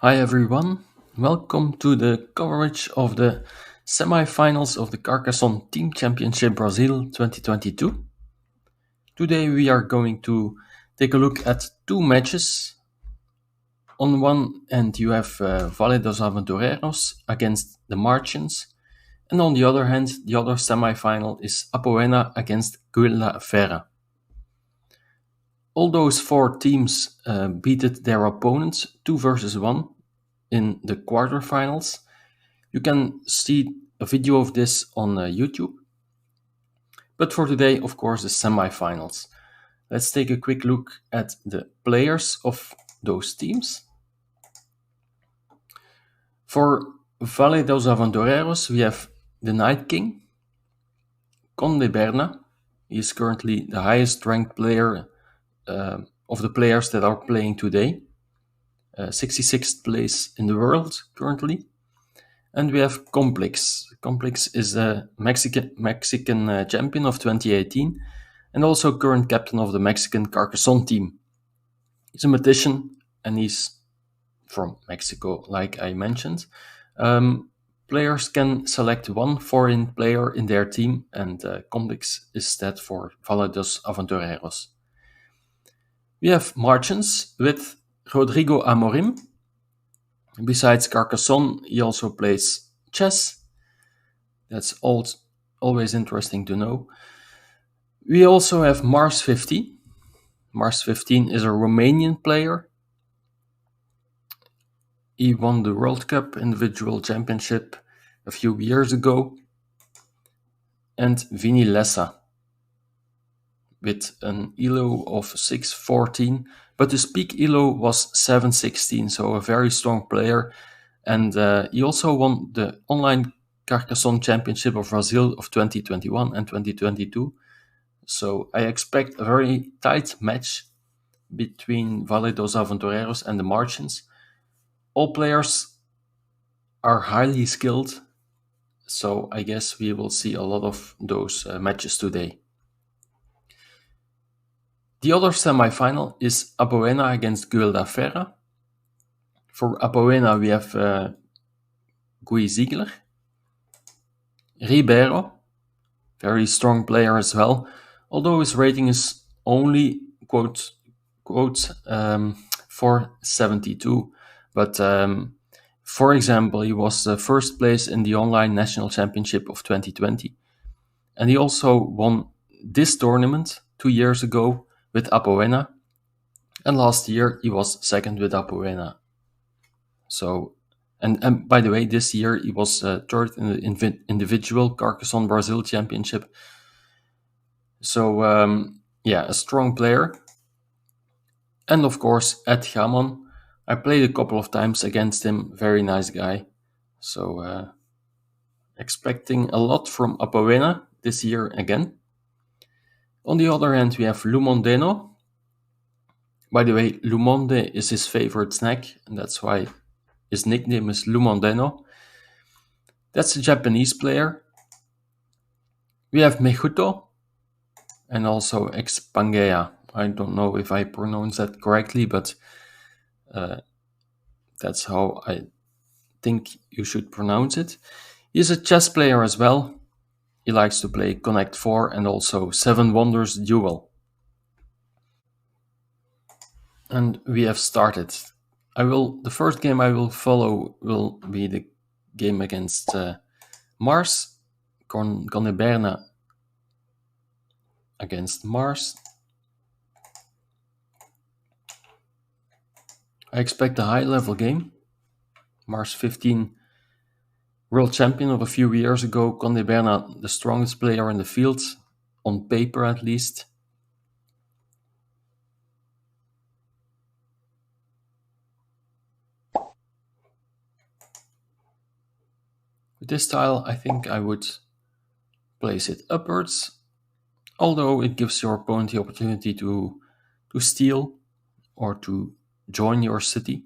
Hi everyone, welcome to the coverage of the semi-finals of the Carcassonne Team Championship Brazil 2022. Today we are going to take a look at two matches. On one end you have Valle dos Aventureiros against the Martians, and on the other hand the other semi-final is Apoena against Guilda Ferra. All those four teams beated their opponents 2-1 in the quarterfinals. You can see a video of this on YouTube. But for today, of course, the semifinals. Let's take a quick look at the players of those teams. For Valle dos Aventureiros, we have the Night King, Conde Berna. He is currently the highest ranked player of the players that are playing today. 66th place in the world currently. And we have Complex. Complex is the Mexican champion of 2018 and also current captain of the Mexican Carcassonne team. He's a magician and he's from Mexico, like I mentioned. Players can select one foreign player in their team, and Complex is that for Valle dos Aventureiros. We have Martians with Rodrigo Amorim. Besides Carcassonne, he also plays chess. That's always interesting to know. We also have Mars 15. Mars 15 is a Romanian player. He won the World Cup individual championship a few years ago. And Vini Lessa with an ELO of 614, but his peak ELO was 716, so a very strong player. And he also won the online Carcassonne Championship of Brazil of 2021 and 2022. So I expect a very tight match between Valle dos Aventureiros and the Martians. All players are highly skilled, so I guess we will see a lot of those matches today. The other semi-final is Apoena against Guilda Ferra. For Apoena we have Guy Ziegler, Ribeiro, very strong player as well, although his rating is only quote 472. But for example, he was first place in the online national championship of 2020. And he also won this tournament 2 years ago with Apoena. And last year he was second with Apoena. So, and by the way, this year he was third in the individual Carcassonne Brazil championship. So, a strong player. And of course, Ed Gamon. I played a couple of times against him. Very nice guy. So, expecting a lot from Apoena this year again. On the other hand, we have Lumondeno. By the way, Lumonde is his favorite snack, and that's why his nickname is Lumondeno. That's a Japanese player. We have Mejuto and also Expangea. I don't know if I pronounce that correctly, but that's how I think you should pronounce it. He's a chess player as well. He likes to play Connect 4 and also Seven Wonders Duel. And we have started. The first game I will follow will be the game against Mars, Conde against Mars. I expect a high-level game. Mars 15, world champion of a few years ago. Conde Berna, the strongest player in the field, on paper at least. With this tile, I think I would place it upwards, although it gives your opponent the opportunity to steal or to join your city.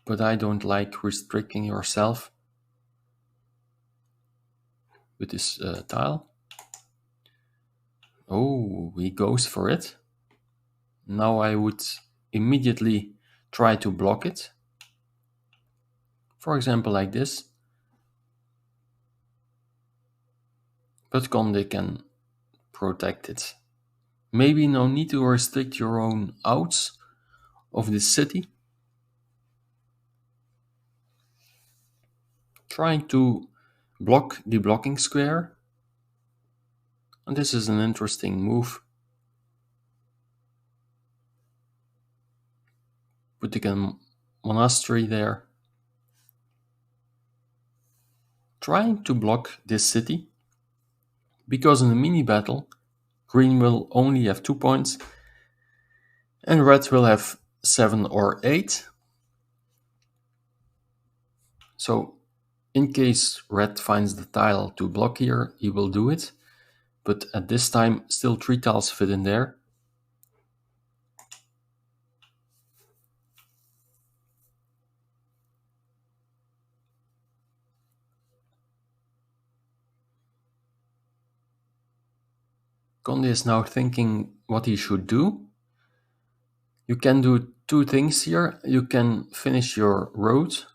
But I don't like restricting yourself with this tile. Oh, he goes for it. Now I would immediately try to block it. For example, like this. But Conde can protect it. Maybe no need to restrict your own outs of this city. Trying to block the blocking square. And this is an interesting move. Putting a monastery there. Trying to block this city. Because in a mini battle, green will only have 2 points and red will have 7 or 8. So in case red finds the tile to block here, he will do it. But at this time, still 3 tiles fit in there. Conde is now thinking what he should do. You can do 2 things here. You can finish your road,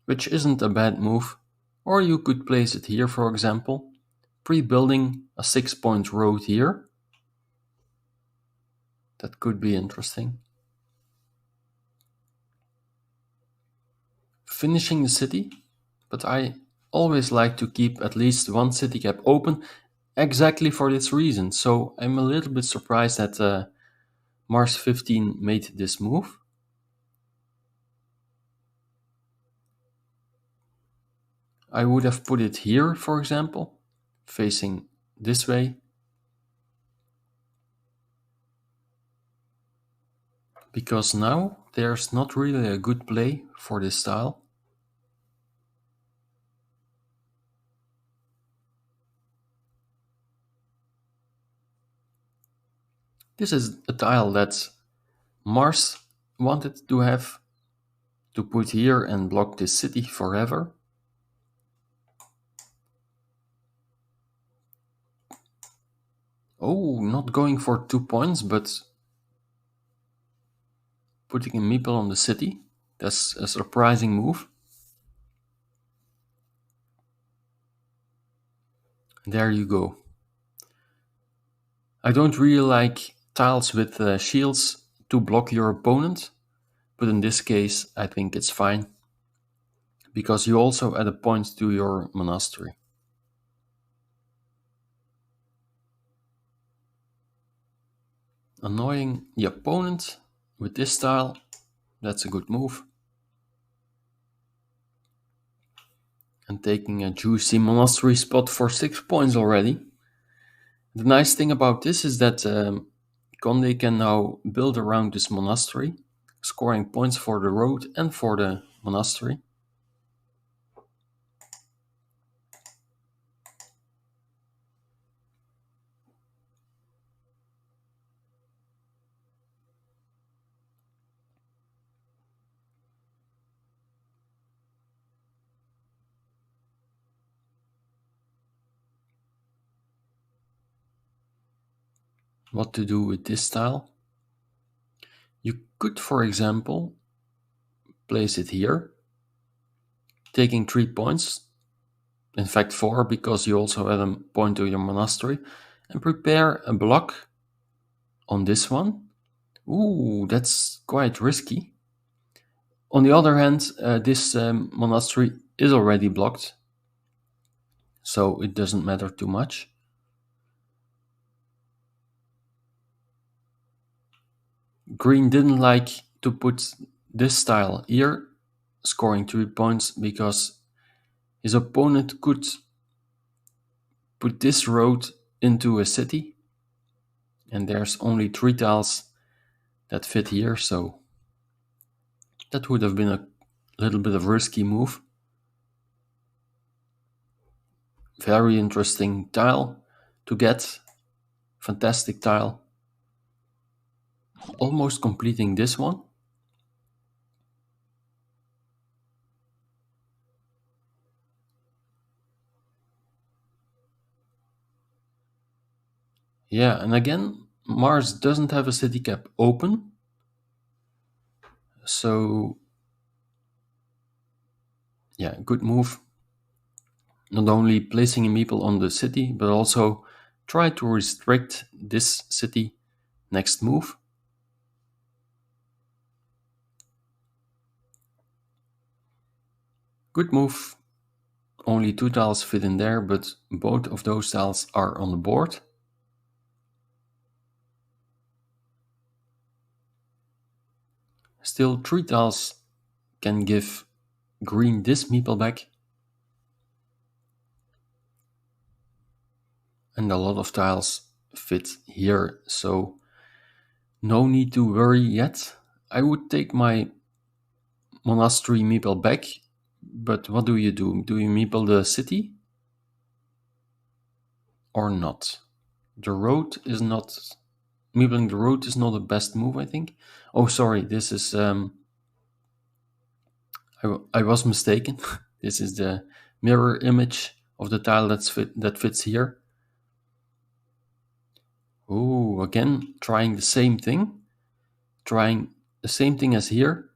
which isn't a bad move, or you could place it here, for example, pre-building a 6-point road here. That could be interesting. Finishing the city, but I always like to keep at least one city cap open exactly for this reason. So I'm a little bit surprised that Mars 15 made this move. I would have put it here, for example, facing this way. Because now there's not really a good play for this tile. This is a tile that Mars wanted to have to put here and block this city forever. Oh, not going for 2 points, but putting a meeple on the city. That's a surprising move. There you go. I don't really like tiles with shields to block your opponent, but in this case I think it's fine, because you also add a point to your monastery. Annoying the opponent with this tile, that's a good move. And taking a juicy monastery spot for 6 points already. The nice thing about this is that Conde can now build around this monastery, scoring points for the road and for the monastery. What to do with this tile? You could, for example, place it here, taking 3 points, in fact 4, because you also add a point to your monastery, and prepare a block on this one. Ooh, that's quite risky. On the other hand, this monastery is already blocked, so it doesn't matter too much. Green didn't like to put this tile here, scoring 3 points, because his opponent could put this road into a city, and there's only 3 tiles that fit here, so that would have been a little bit of a risky move. Very interesting tile to get. Fantastic tile. Almost completing this one. Yeah, and again, Mars doesn't have a city cap open, so yeah, good move. Not only placing a meeple on the city, but also try to restrict this city next move. Good move. Only 2 tiles fit in there, but both of those tiles are on the board. Still, 3 tiles can give green this meeple back. And a lot of tiles fit here, so no need to worry yet. I would take my monastery meeple back, but what do? Do you meeple the city? Or not? The road is not... Meepling the road is not the best move, I think. Oh, sorry, this is... I was mistaken. This is the mirror image of the tile that fits here. Oh, again, trying the same thing. Trying the same thing as here.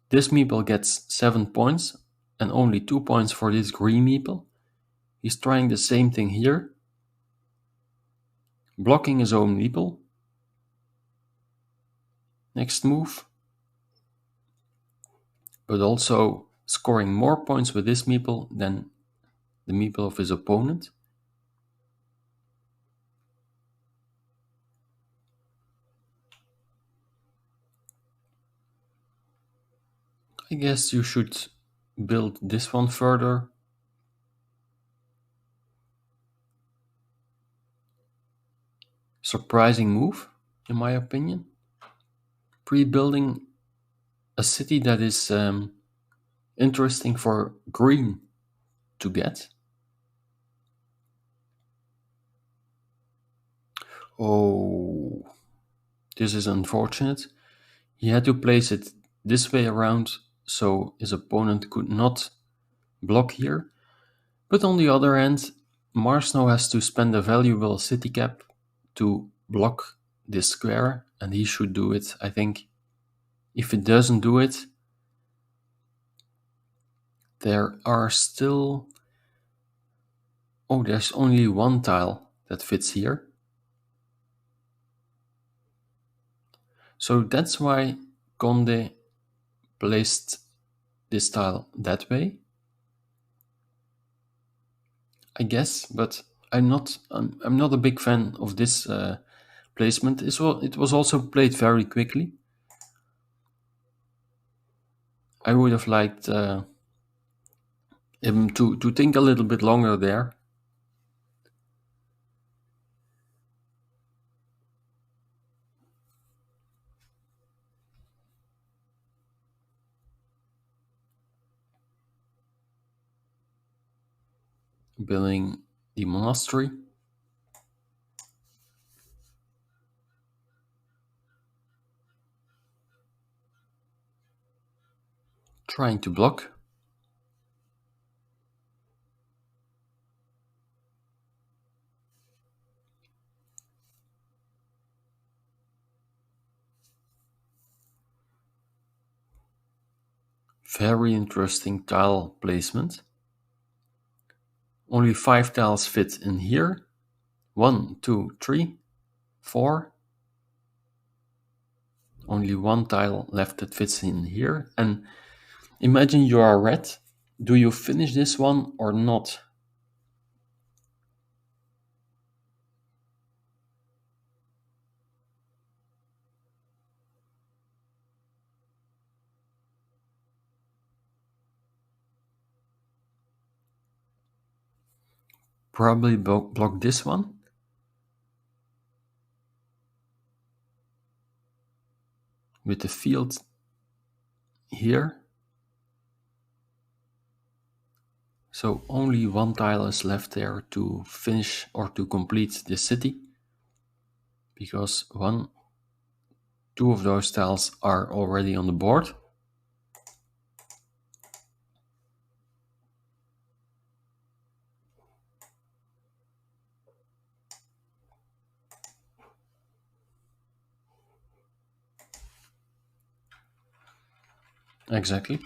This meeple gets 7 points and only 2 points for this green meeple. He's trying the same thing here. Blocking his own meeple. Next move. But also scoring more points with this meeple than the meeple of his opponent. I guess you should build this one further. Surprising move, in my opinion. Pre-building a city that is interesting for green to get. Oh, this is unfortunate. He had to place it this way around so his opponent could not block here. But on the other hand, Mars now has to spend a valuable city cap to block this square, and he should do it, I think. If it doesn't do it, there are still... Oh, there's only one tile that fits here. So that's why Conde placed this tile that way, I guess, but I'm not a big fan of this placement. It was also played very quickly. I would have liked him to think a little bit longer there. Building the monastery. Trying to block. Very interesting tile placement. Only 5 tiles fit in here. 1, 2, 3, 4. Only one tile left that fits in here. And imagine you are red. Do you finish this one or not? Probably block this one. With the field here. So only one tile is left there to finish or to complete the city. Because 1, 2 of those tiles are already on the board. Exactly.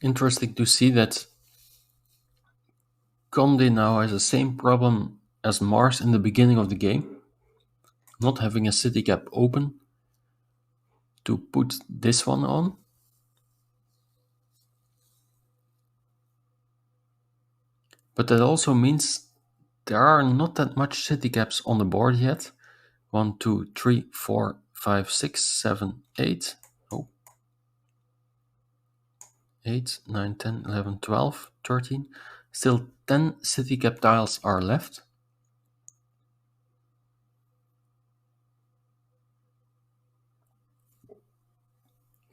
Interesting to see that Conde now has the same problem as Mars in the beginning of the game, not having a city cap open to put this one on. But that also means there are not that much city caps on the board yet. 1, 2, 3, 4, 5, 6, 7, 8. Oh, 8, 9, 10, 11, 12, 13. Still 10 city cap tiles are left.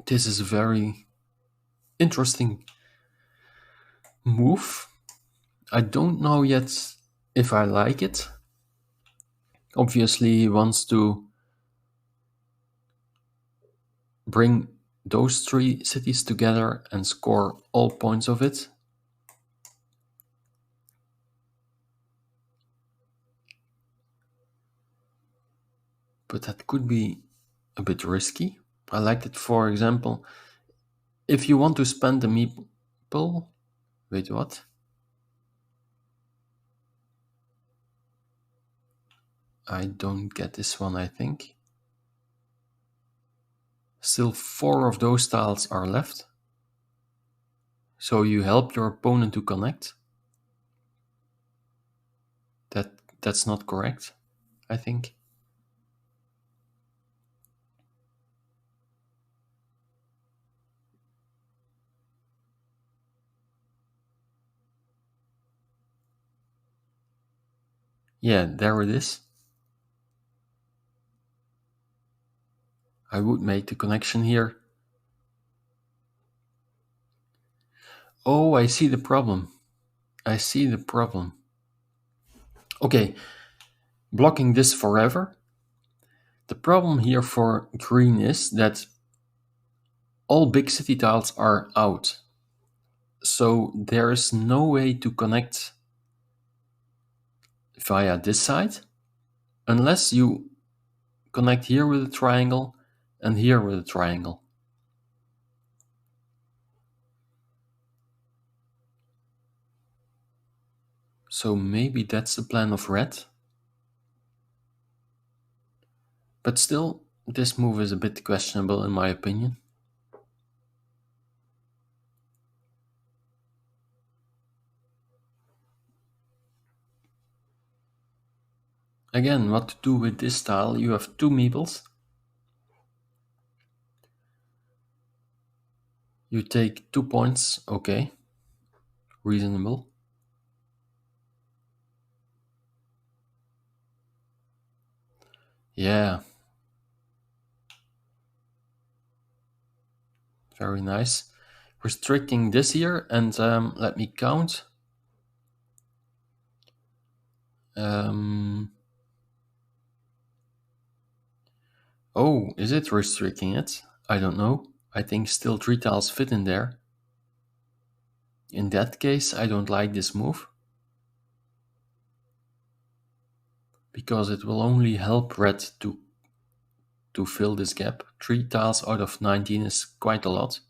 This is a very interesting move. I don't know yet if I like it. Obviously, he wants to bring those three cities together and score all points of it. But that could be a bit risky. I like it, for example, if you want to spend the meeple. Wait, what? I don't get this one, I think. Still 4 of those tiles are left. So you help your opponent to connect. That's not correct, I think. Yeah, there it is. I would make the connection here. Oh, I see the problem. I see the problem. Okay, blocking this forever. The problem here for green is that all big city tiles are out. So there is no way to connect via this side unless you connect here with a triangle and here with a triangle. So maybe that's the plan of red. But still, this move is a bit questionable in my opinion. Again, what to do with this tile? You have 2 meeples. You take 2 points, okay. Reasonable. Yeah. Very nice. Restricting this here, and let me count. Oh, is it restricting it? I don't know. I think still 3 tiles fit in there. In that case, I don't like this move. Because it will only help red to fill this gap. 3 tiles out of 19 is quite a lot.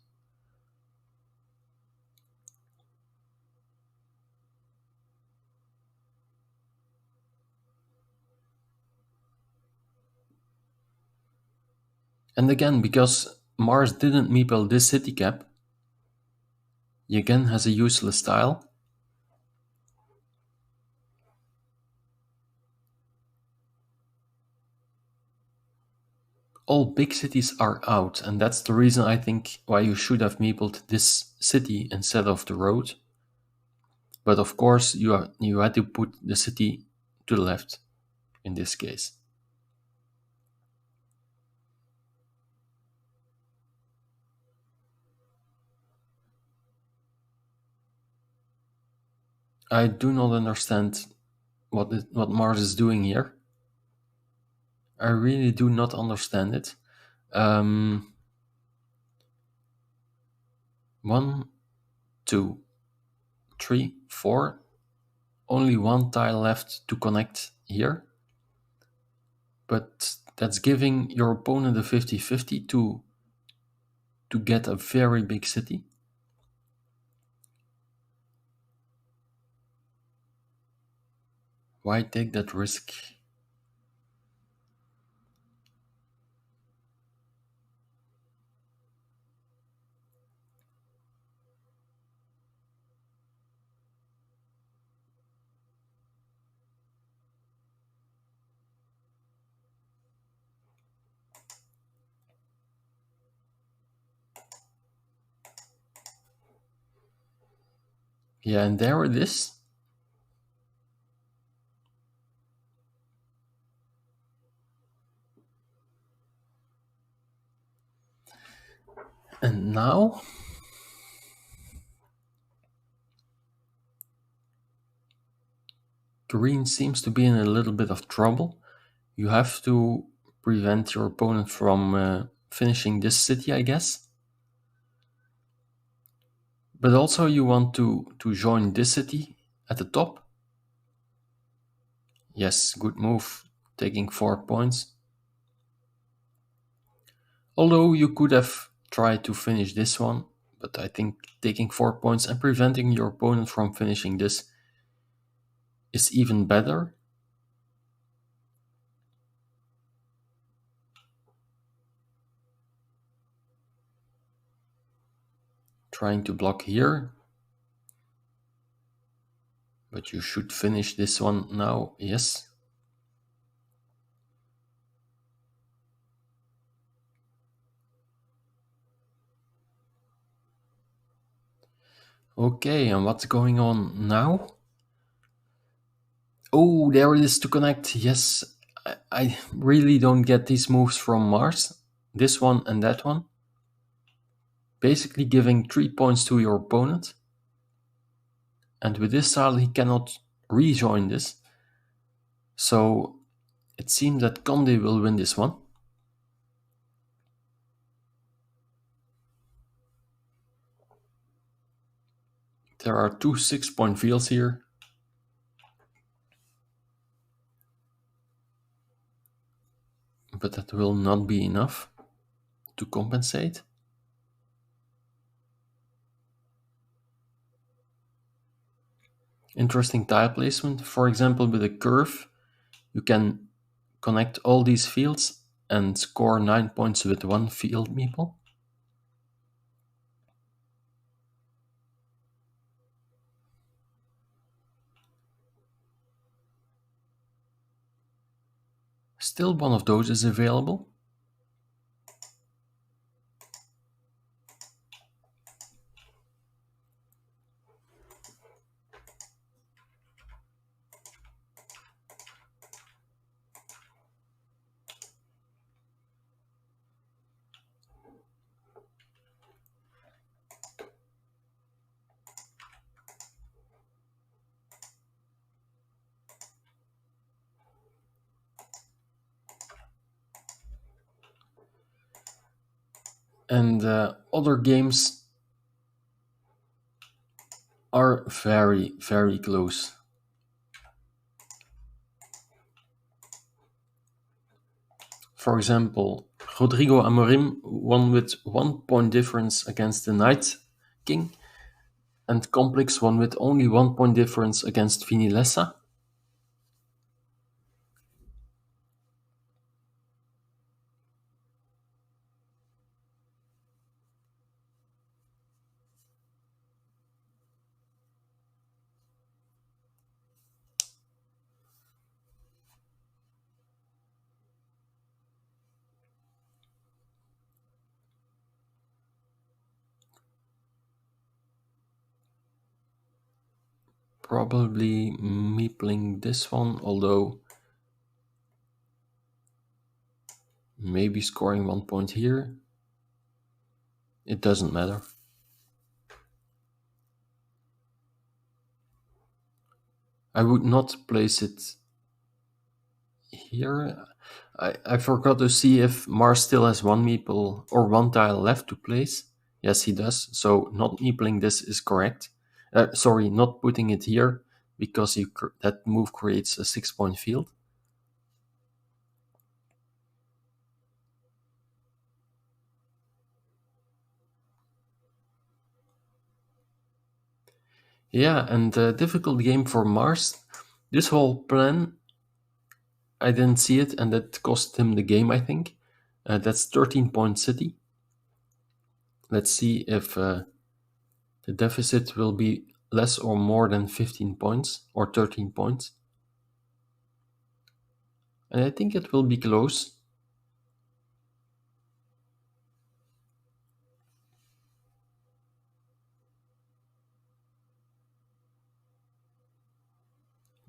And again, because Mars didn't meeple this city cap, he again has a useless tile. All big cities are out, and that's the reason I think why you should have meepled this city instead of the road. But of course, you had to put the city to the left in this case. I do not understand what Mars is doing here. I really do not understand it. 1, 2, 3, 4. Only one tile left to connect here. But that's giving your opponent a 50-50 to get a very big city. Why take that risk? Yeah, and there it is. And now green seems to be in a little bit of trouble. You have to prevent your opponent from finishing this city, I guess. But also you want to join this city at the top. Yes, good move, taking 4 points. Although you could have tried to finish this one, but I think taking 4 points and preventing your opponent from finishing this is even better. Trying to block here. But you should finish this one now, yes. Okay, and what's going on now? Oh, there it is to connect. Yes, I really don't get these moves from Mars. This one and that one. Basically giving 3 points to your opponent. And with this tile, he cannot rejoin this. So it seems that Conde will win this one. There are 2 6-point fields here. But that will not be enough to compensate. Interesting tile placement. For example, with a curve, you can connect all these fields and score 9 points with one field meeple. Still one of those is available. And other games are very, very close. For example, Rodrigo Amorim won with 1 point difference against the Knight King, and Complex won with only 1 point difference against Vinilessa. Probably meepling this one, although maybe scoring 1 point here. It doesn't matter. I would not place it here. I forgot to see if Mars still has one meeple or one tile left to place. Yes, he does. So not meepling this is correct. Sorry, not putting it here because that move creates a 6-point field. Yeah, and a difficult game for Mars. This whole plan, I didn't see it, and that cost him the game, I think. That's 13-point city. Let's see if the deficit will be less or more than 15 points or 13 points. And I think it will be close.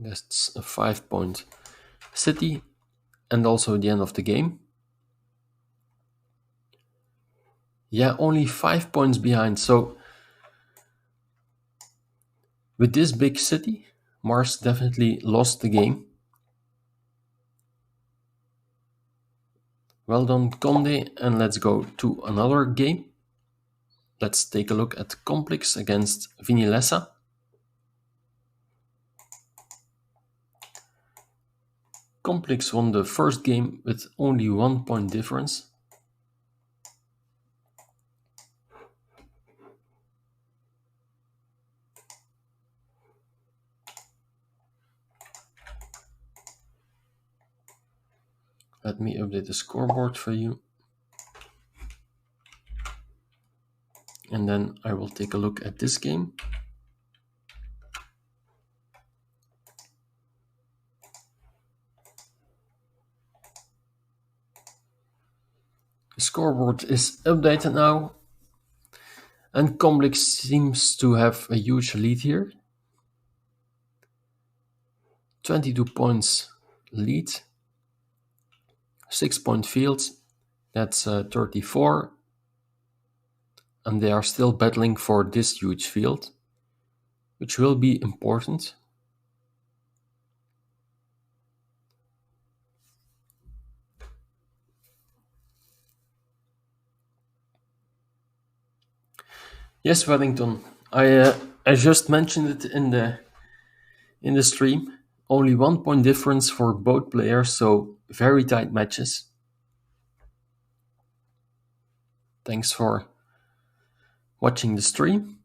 That's a 5-point city and also the end of the game. Yeah, only 5 points behind. So with this big city, Mars definitely lost the game. Well done, Conde, and let's go to another game. Let's take a look at Complex against Vinilesa. Complex won the first game with only 1 point difference. Let me update the scoreboard for you. And then I will take a look at this game. The scoreboard is updated now. And Complex seems to have a huge lead here. 22 points lead. 6-point fields. That's 34. And they are still battling for this huge field, which will be important. Yes, Wellington. I just mentioned it in the stream. Only 1 point difference for both players, so very tight matches. Thanks for watching the stream.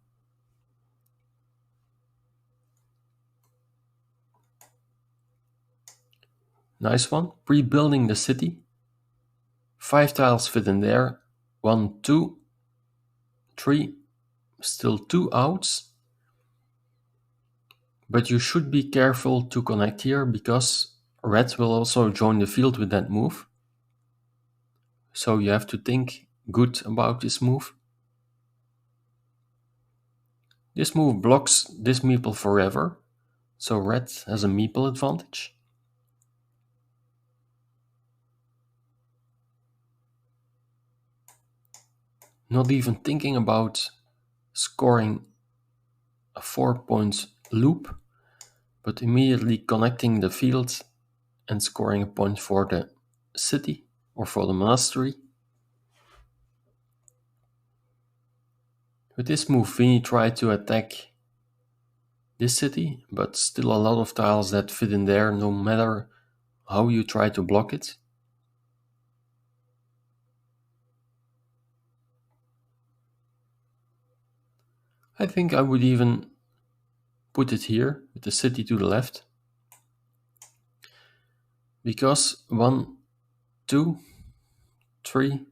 Nice one. Pre-building the city. 5 tiles fit in there. 1, 2, 3. Still 2 outs. But you should be careful to connect here because red will also join the field with that move. So you have to think good about this move. This move blocks this meeple forever, so red has a meeple advantage. Not even thinking about scoring a 4-point loop, but immediately connecting the field and scoring a point for the city or for the monastery. With this move, Vini tried to attack this city, but still a lot of tiles that fit in there no matter how you try to block it. I think I would even put it here with the city to the left. Because 1, 2, 3,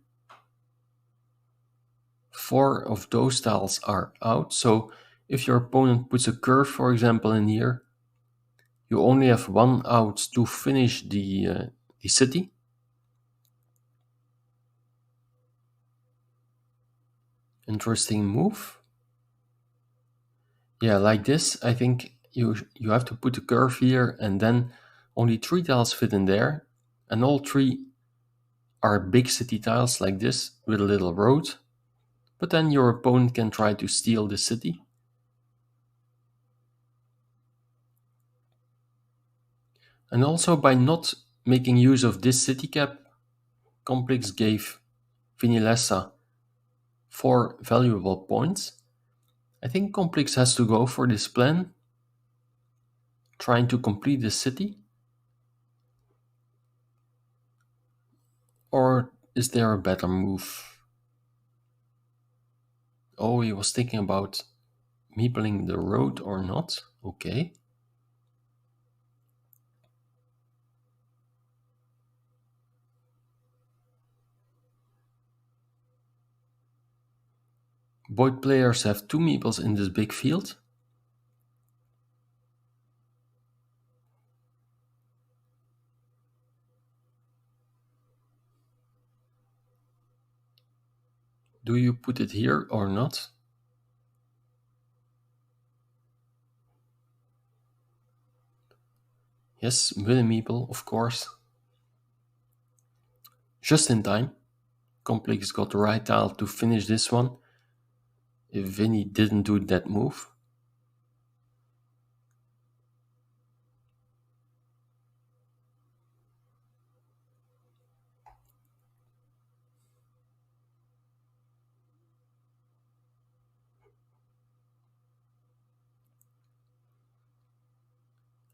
4 of those tiles are out. So if your opponent puts a curve, for example, in here, you only have 1 out to finish the city. Interesting move. Yeah, like this, I think you have to put a curve here and then only 3 tiles fit in there. And all 3 are big city tiles like this with a little road. But then your opponent can try to steal the city. And also by not making use of this city cap, Complex gave Vinilesa 4 valuable points. I think Complex has to go for this plan, trying to complete the city. Or is there a better move? Oh, he was thinking about meepling the road or not. Okay. Both players have 2 meeples in this big field. Do you put it here or not? Yes, with a meeple, of course. Just in time. Complex got the right tile to finish this one. If Vinny didn't do that move.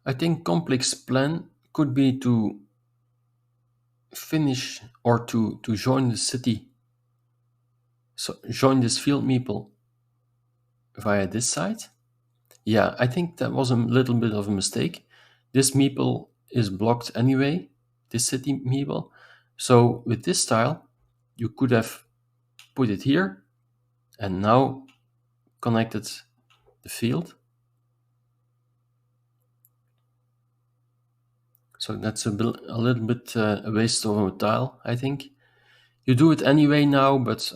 I think Complex plan could be to finish or to join the city. So join this field meeple via this side. Yeah, I think that was a little bit of a mistake. This meeple is blocked anyway, this city meeple. So with this tile, you could have put it here and now connected the field. So that's a little bit a waste of a tile, I think. You do it anyway now, but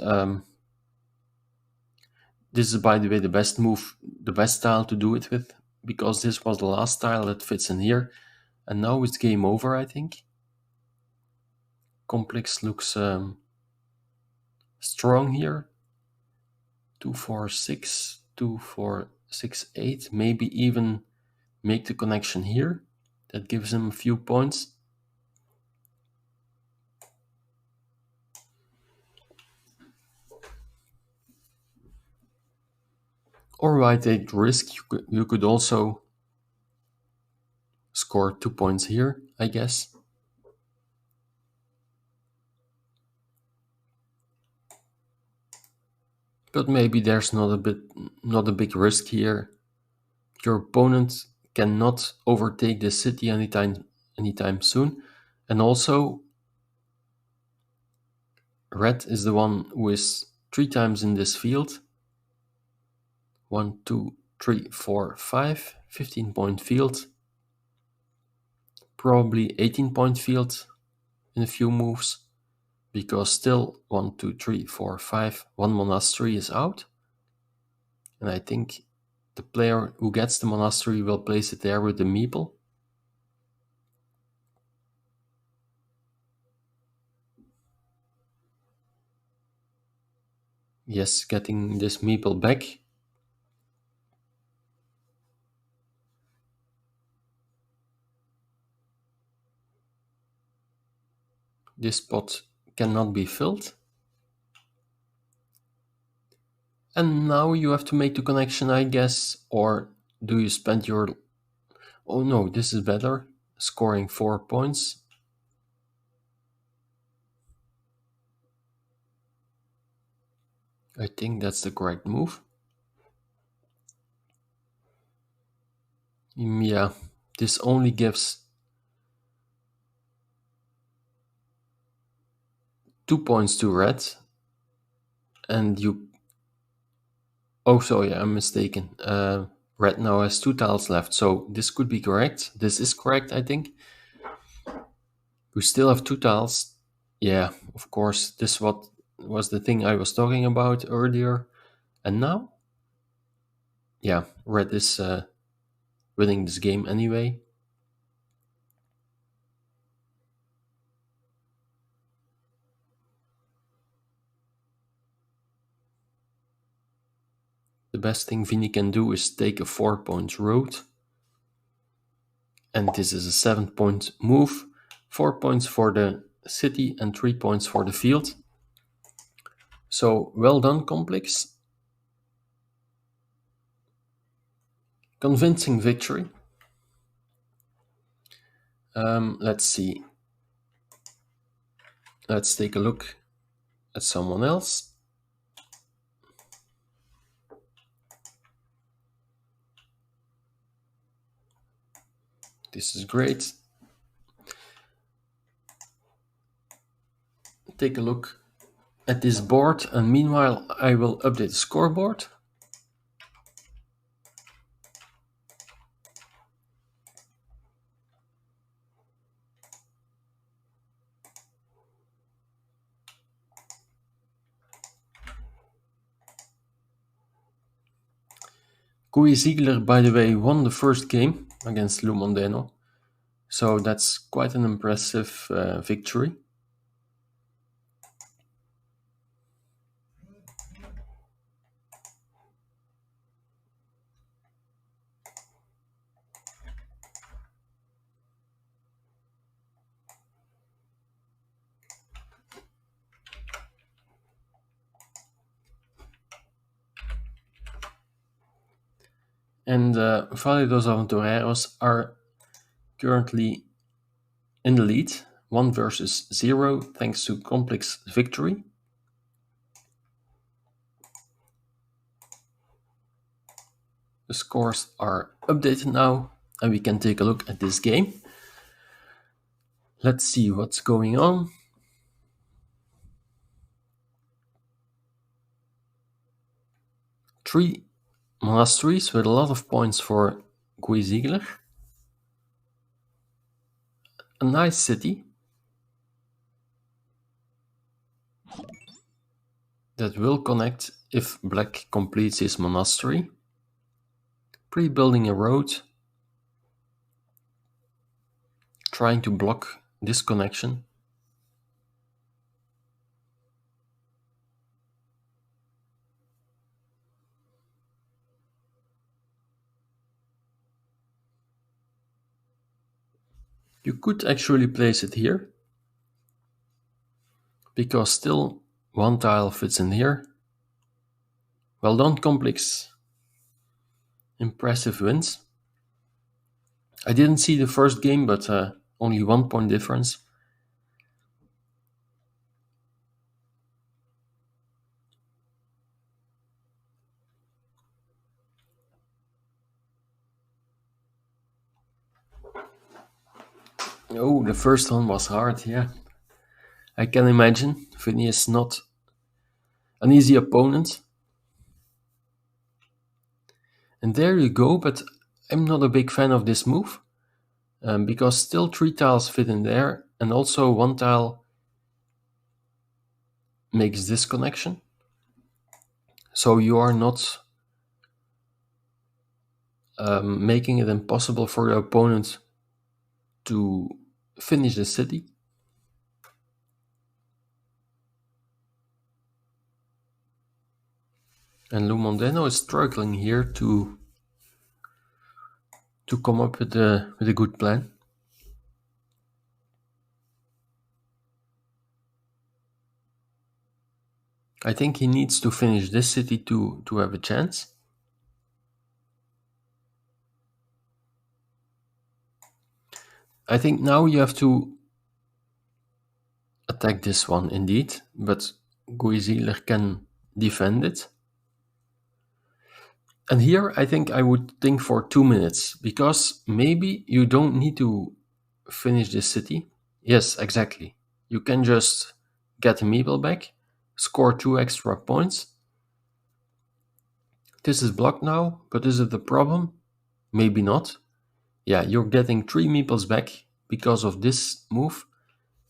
this is, by the way, the best move, the best tile to do it with, because this was the last tile that fits in here. And now it's game over, I think. Complex looks strong here. 2, 4, 6, 2, 4, 6, 8. Maybe even make the connection here. That gives him a few points. Or white 8 risk. You could also score 2 points here, I guess. But maybe there's not a big risk here. Your opponent cannot overtake the city anytime soon. And also, red is the one who is 3 times in this field. 1, 2, 3, 4, 5. 15-point field. Probably 18-point field in a few moves. Because still 1, 2, 3, 4, 5. 1 monastery is out. And I think the player who gets the monastery will place it there with the meeple. Yes, getting this meeple back. This spot cannot be filled. And now you have to make the connection, I guess, or do you spend your... Oh no, this is better. Scoring 4 points. I think that's the correct move. Yeah, this only gives 2 points to red. And you... Oh, sorry, I'm mistaken. Red now has 2 tiles left, so this could be correct. This is correct, I think. We still have 2 tiles. Yeah, of course, this was the thing I was talking about earlier. And now? Yeah, red is winning this game anyway. The best thing Vinny can do is take a 4-point road. And this is a 7-point move, 4 points for the city and 3 points for the field. So well done, Complex. Convincing victory. Let's see. Let's take a look at someone else. This is great. Take a look at this board, and meanwhile I will update the scoreboard. Koei Ziegler, by the way, won the first game against Lou Mondeno, so that's quite an impressive victory. And Valle dos Aventureros are currently in the lead, 1 versus 0, thanks to Complex victory. The scores are updated now, and we can take a look at this game. Let's see what's going on. Three monasteries with a lot of points for Koei Ziegler. A nice city that will connect if Black completes his monastery. Pre-building a road, trying to block this connection. You could actually place it here, because still one tile fits in here. Well done, Complex. Impressive wins. I didn't see the first game, but only 1 point difference. Oh, the first one was hard, yeah. I can imagine. Vinny is not an easy opponent. And there you go, but I'm not a big fan of this move, because still 3 tiles fit in there, and also 1 tile makes this connection. So you are not making it impossible for your opponent to finish the city. And Lou Mondeno is struggling here to come up with a good plan. I think he needs to finish this city to have a chance. I think now you have to attack this one indeed, but Koei Ziegler can defend it. And here I think I would think for 2 minutes, because maybe you don't need to finish this city. Yes, exactly. You can just get a meeple back, score 2 extra points. This is blocked now, but is it a problem? Maybe not. Yeah, you're getting 3 meeples back because of this move,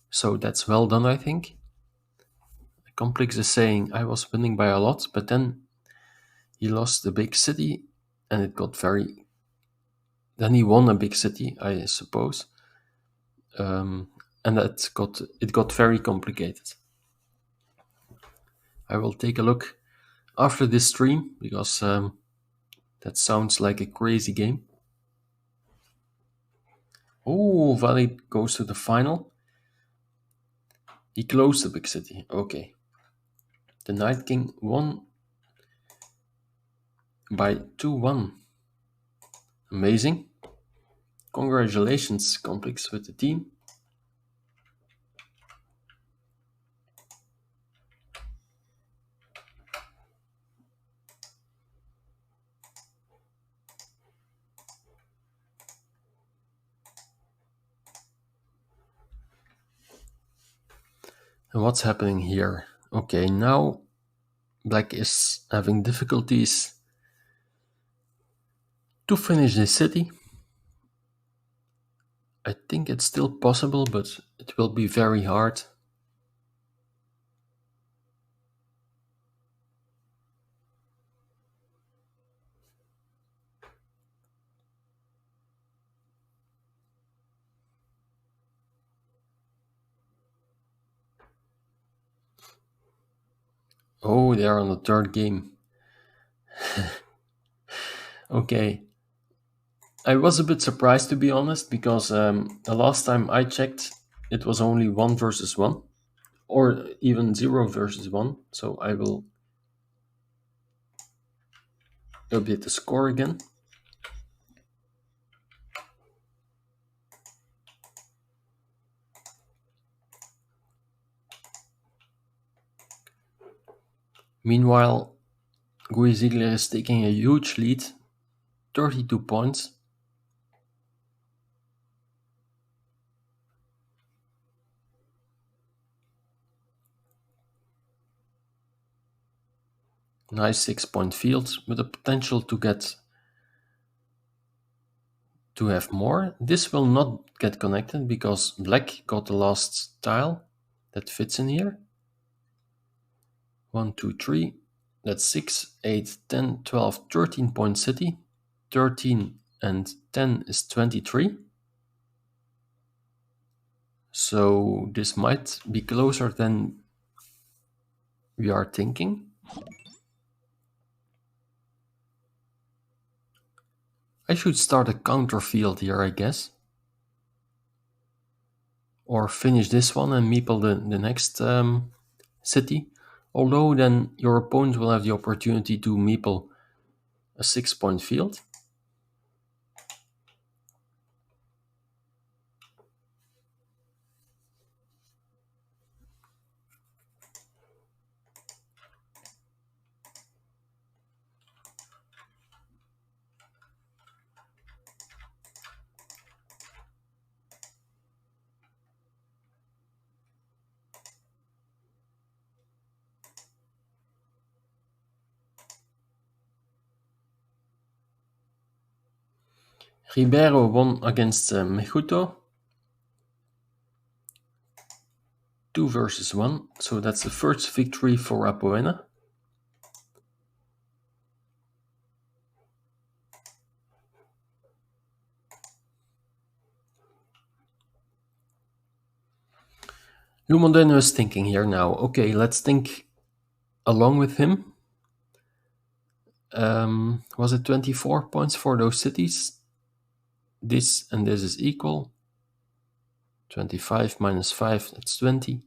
so that's well done, I think. Complex is saying I was winning by a lot, but then he lost a big city, and it got very... Then he won a big city, I suppose, and it got very complicated. I will take a look after this stream, because that sounds like a crazy game. Oh, Valley goes to the final. He closed the big city. Okay. The Night King won by 2-1. Amazing. Congratulations, Complex, with the team. And what's happening here? Okay, now Black is having difficulties to finish this city. I think it's still possible, but it will be very hard. Oh, they are on the third game. Okay. I was a bit surprised, to be honest, because the last time I checked, it was only 1 versus 1, or even 0 versus 1. So I will update the score again. Meanwhile, Gui Ziegler is taking a huge lead, 32 points. Nice 6-point field with the potential to have more. This will not get connected because Black got the last tile that fits in here. 1, 2, 3. That's 6, 8, 10, 12, 13 point city. 13 and 10 is 23. So this might be closer than we are thinking. I should start a counter field here, I guess. Or finish this one and meeple the next city. Although then your opponent will have the opportunity to meeple a 6-point field. Ribeiro won against Mejuto. 2 versus 1, so that's the first victory for Apoena. Lumondeno is thinking here now, okay, let's think along with him. Was it 24 points for those cities? This and this is equal. 25 minus 5, that's 20.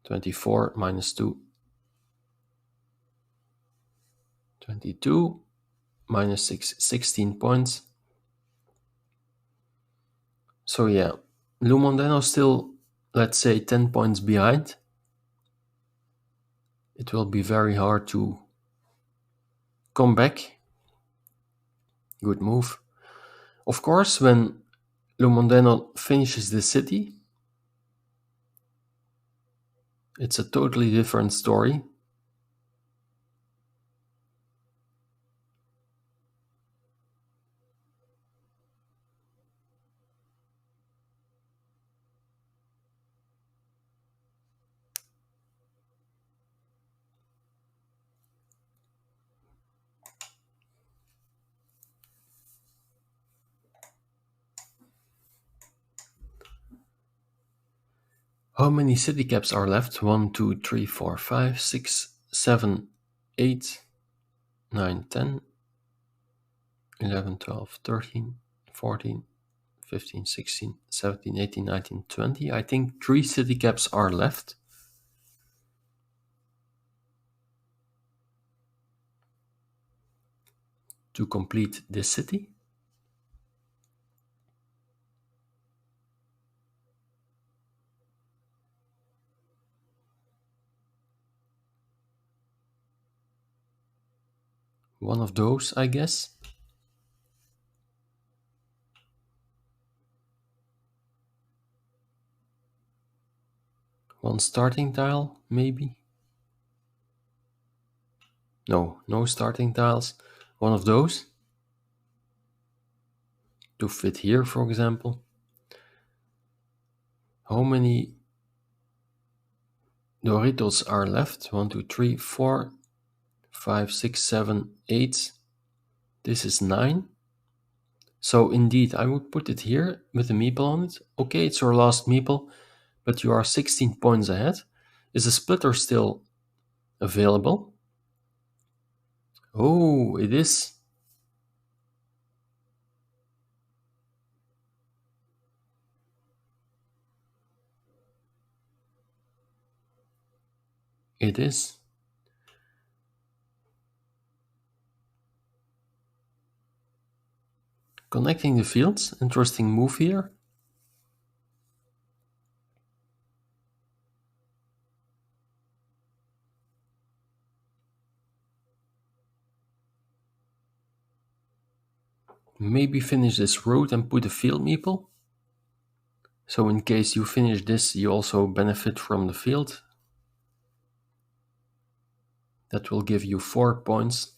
24 minus 2. 22 minus 6, 16 points. So yeah, Lumondeno still, let's say, 10 points behind. It will be very hard to come back. Good move. Of course, when Lumondeno finishes the city, it's a totally different story. How many city caps are left? 1, 2, 3, 4, 5, 6, 7, 8, 9, 10, 11, 12, 13, 14, 15, 16, 17, 18, 19, 20. I think 3 city caps are left. To complete this city. One of those, I guess. One starting tile, maybe. No, no starting tiles. One of those. To fit here, for example. How many Doritos are left? 1, 2, 3, 4, 5, 6, 7, 8. This is 9. So indeed, I would put it here with a meeple on it. Okay, it's your last meeple, but you are 16 points ahead. Is a splitter still available? Oh, it is. It is. Connecting the fields, interesting move here. Maybe finish this road and put a field meeple. So in case you finish this, you also benefit from the field. That will give you 4 points.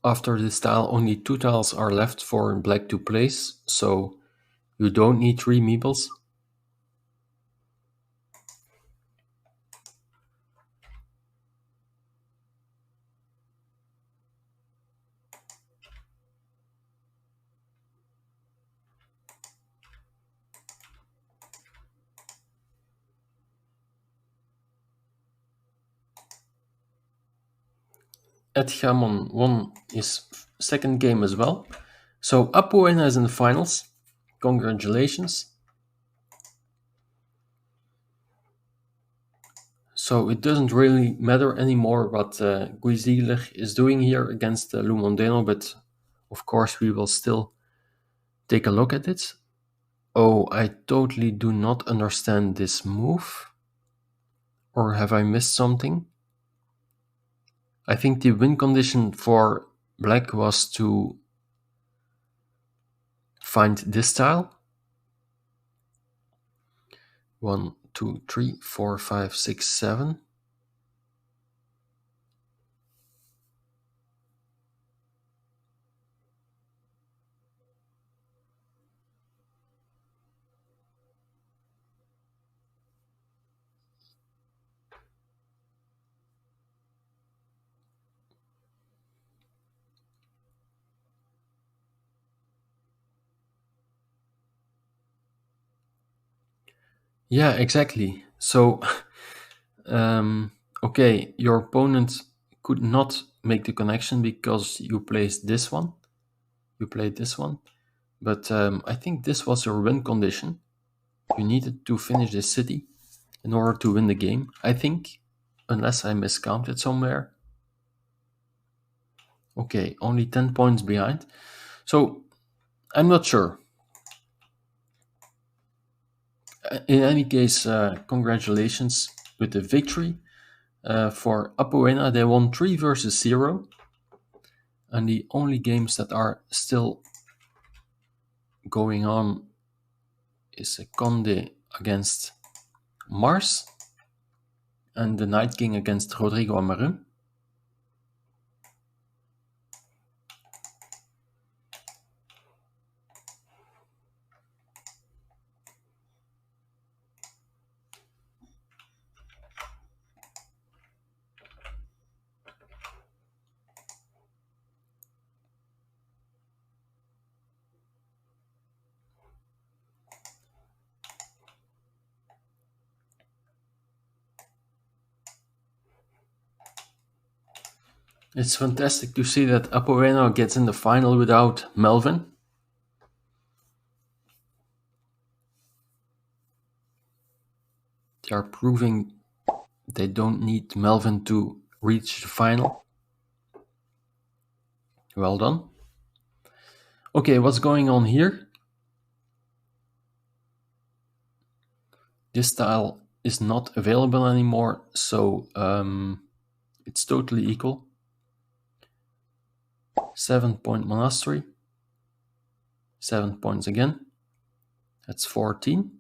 After this tile, only 2 tiles are left for black to place, so you don't need 3 meeples. Edgamon won his second game as well. So Apoena is in the finals. Congratulations. So it doesn't really matter anymore what Guizigler is doing here against Lou Mondeno, but of course we will still take a look at it. Oh, I totally do not understand this move. Or have I missed something? I think the win condition for black was to find this tile. 1, 2, 3, 4, 5, 6, 7. Yeah, exactly. So, okay, your opponent could not make the connection because you placed this one. You played this one. But I think this was your win condition. You needed to finish this city in order to win the game, I think. Unless I miscounted somewhere. Okay, only 10 points behind. So, I'm not sure. In any case, congratulations with the victory. For Apoena, they won 3 versus 0. And the only games that are still going on is Conde against Mars and the Night King against Rodrigo Amaru. It's fantastic to see that Apoeno gets in the final without Melvin. They are proving they don't need Melvin to reach the final. Well done. Okay, what's going on here? This tile is not available anymore, so it's totally equal. 7-point monastery. 7 points again. That's 14.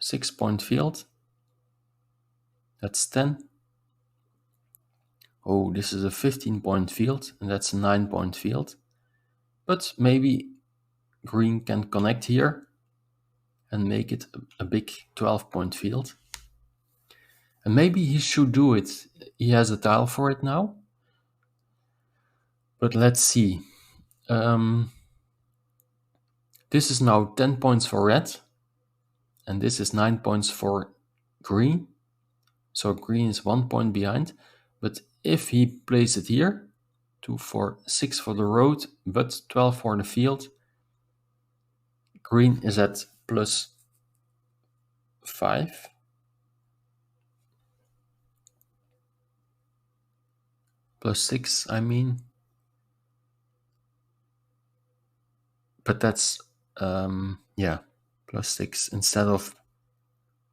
6-point field. That's 10. Oh, this is a 15-point field, and that's a 9-point field. But maybe green can connect here and make it a big 12-point field. And maybe he should do it. He has a tile for it now. But let's see. This is now 10 points for red. And this is 9 points for green. So green is 1 point behind. But if he plays it here, 2, 4, 6 for the road, but 12 for the field, green is at plus 5. Plus 6, I mean. But that's, plus 6 instead of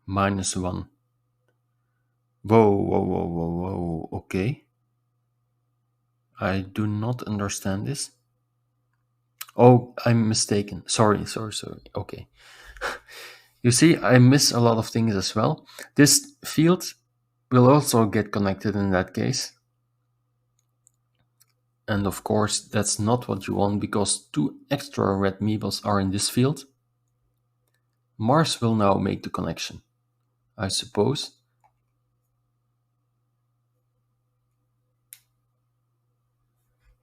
minus 1. Whoa, okay. I do not understand this. Oh, I'm mistaken. Sorry. Okay. You see, I miss a lot of things as well. This field will also get connected in that case. And of course, that's not what you want because 2 extra red meeples are in this field. Mars will now make the connection, I suppose.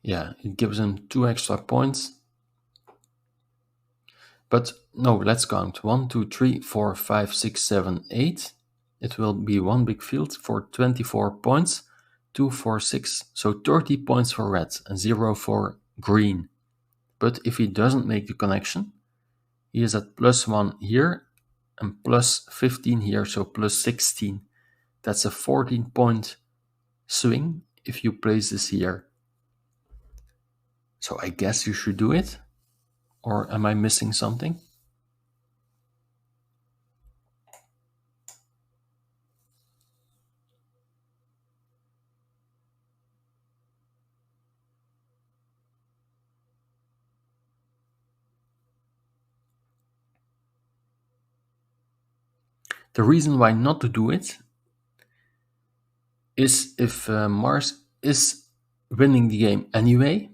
Yeah, it gives him 2 extra points. But no, let's count. 1, 2, 3, 4, 5, 6, 7, 8. It will be one big field for 24 points. 2, 4, 6. So 30 points for red and 0 for green. But if he doesn't make the connection, he is at plus 1 here and plus 15 here, so plus 16. That's a 14-point swing if you place this here. So I guess you should do it. Or am I missing something? The reason why not to do it is if Mars is winning the game anyway,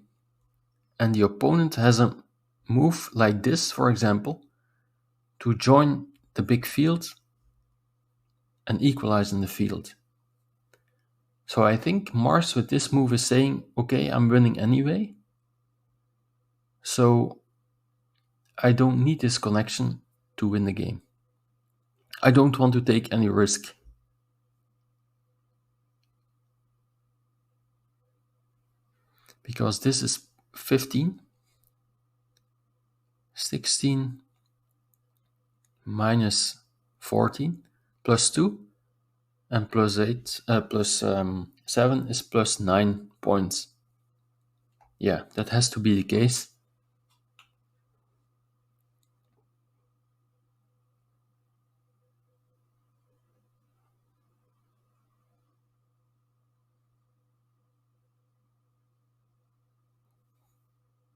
and the opponent has a move like this, for example, to join the big field and equalize in the field. So I think Mars with this move is saying, okay, I'm winning anyway, so I don't need this connection to win the game. I don't want to take any risk. Because this is 15, 16, minus 14, plus 2, and plus 8, plus 7 is plus 9 points. Yeah, that has to be the case.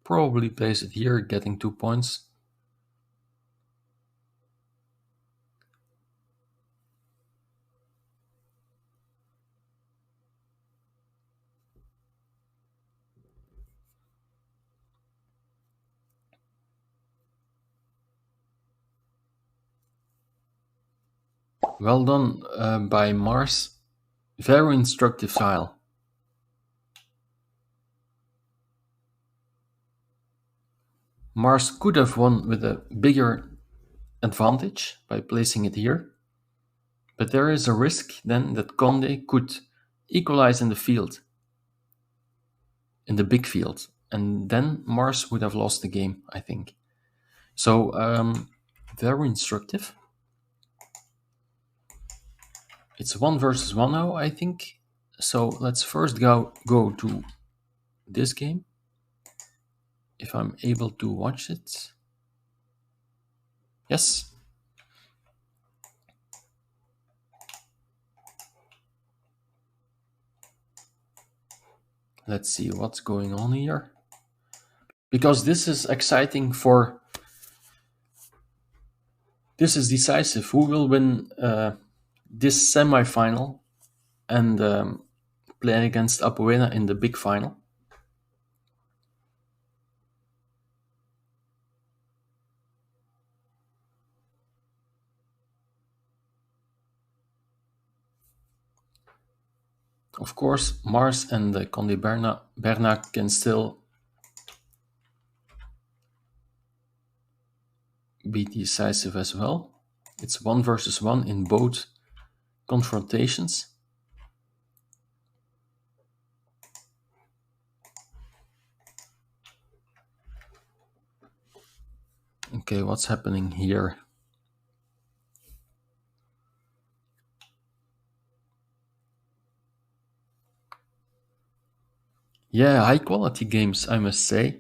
Probably place it here, getting 2 points. Well done by Mars. Very instructive tile. Mars could have won with a bigger advantage by placing it here, but there is a risk then that Conde could equalize in the field, in the big field, and then Mars would have lost the game, I think. So very instructive. It's 1 versus 1 now, I think. So let's first go to this game, if I'm able to watch it. Yes. Let's see what's going on here. Because this is exciting for... This is decisive. Who will win this semi-final and play against Apoena in the big final? Of course, Mars and the Conde Berna can still be decisive as well. It's 1 versus 1 in both confrontations. Okay, what's happening here? Yeah, high quality games, I must say.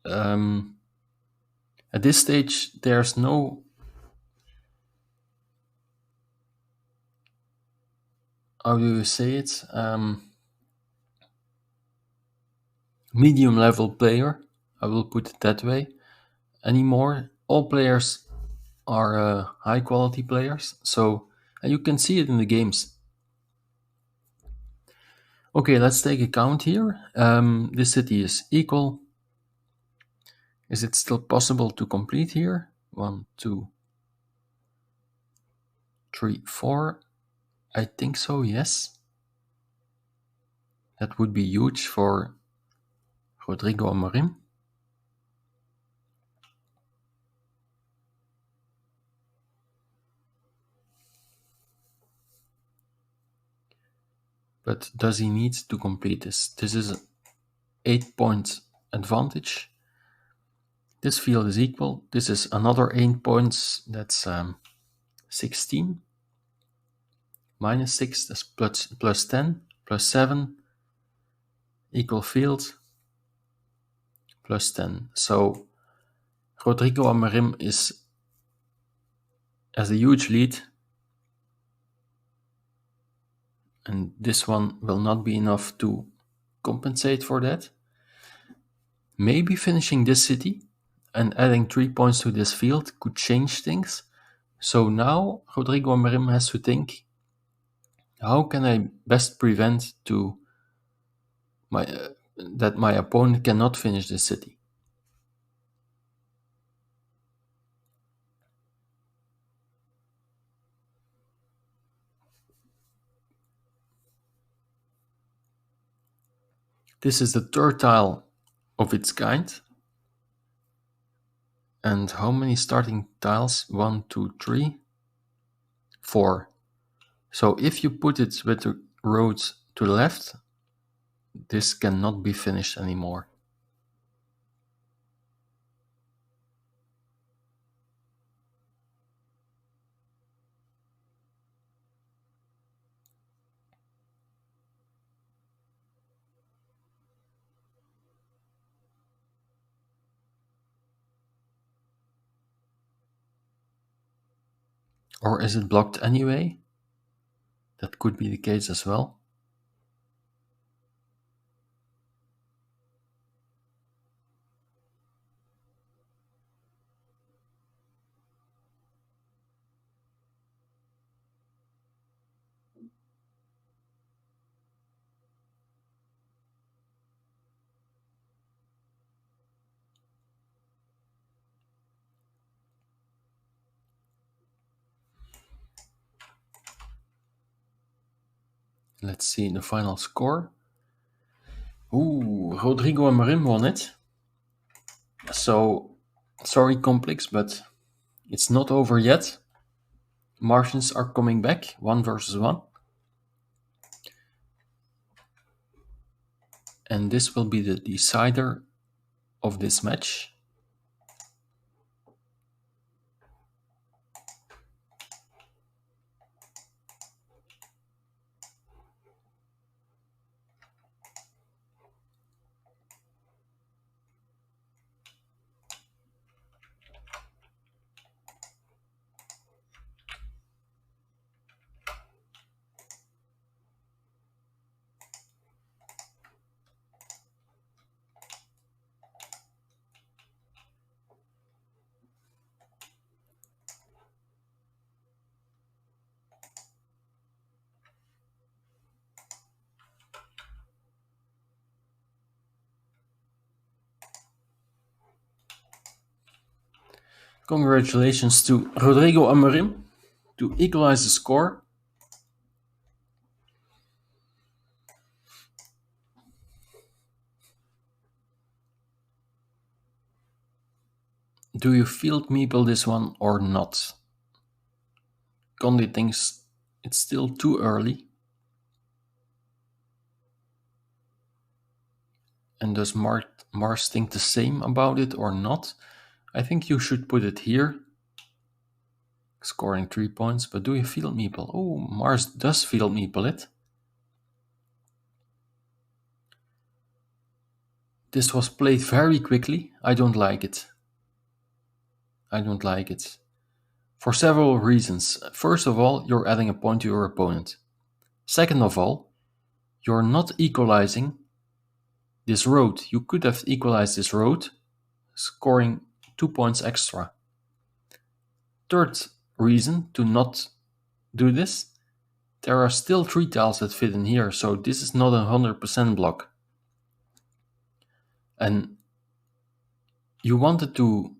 At this stage, there's no... How do you say it? Medium level player, I will put it that way, anymore. All players are high quality players, so, and you can see it in the games. Okay, let's take a count here. This city is equal. Is it still possible to complete here? 1, 2, 3, 4. I think so, yes. That would be huge for Rodrigo Amorim. But does he need to complete this? This is an 8-point advantage. This field is equal. This is another 8 points. That's 16. Minus 6, that's plus 10. Plus 7. Equal field. Plus 10. So Rodrigo Amorim has a huge lead. And this one will not be enough to compensate for that. Maybe finishing this city and adding 3 points to this field could change things. So now Rodrigo Amorim has to think, how can I best prevent that my opponent cannot finish this city? This is the third tile of its kind. And how many starting tiles? 1, 2, 3, 4. So if you put it with the roads to the left, this cannot be finished anymore. Or is it blocked anyway? That could be the case as well. Let's see the final score. Ooh, Rodrigo Amorim won it. So, sorry Complex, but it's not over yet. Martians are coming back, 1 versus 1. And this will be the decider of this match. Congratulations to Rodrigo Amorim to equalize the score. Do you field meeple this one or not? Condi thinks it's still too early. And does Mars think the same about it or not? I think you should put it here. Scoring 3 points, but do you field meeple? Oh, Mars does field meeple it. This was played very quickly. I don't like it. I don't like it. For several reasons. First of all, you're adding a point to your opponent. Second of all, you're not equalizing this road. You could have equalized this road, scoring 2 points extra. Third reason to not do this, there are still 3 tiles that fit in here, so this is not a 100% block. And you wanted to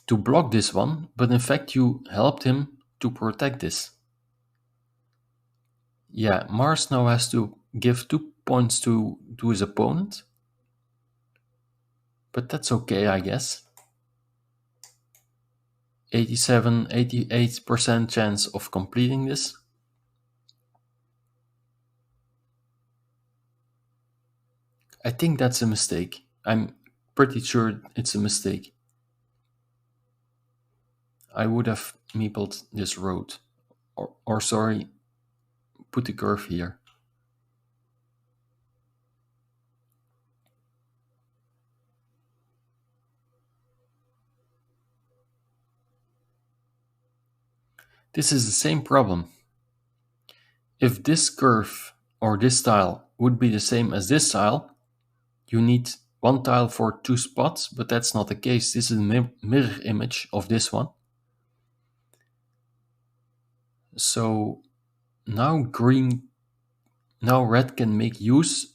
block this one, but in fact you helped him to protect this. Yeah, Mars now has to give 2 points to his opponent. But that's okay, I guess. 88% chance of completing this. I think that's a mistake. I'm pretty sure it's a mistake. I would have meepled this road. Or sorry, put the curve here. This is the same problem. If this curve or this tile would be the same as this tile, you need 1 tile for 2 spots, but that's not the case. This is a mirror image of this one. So now red can make use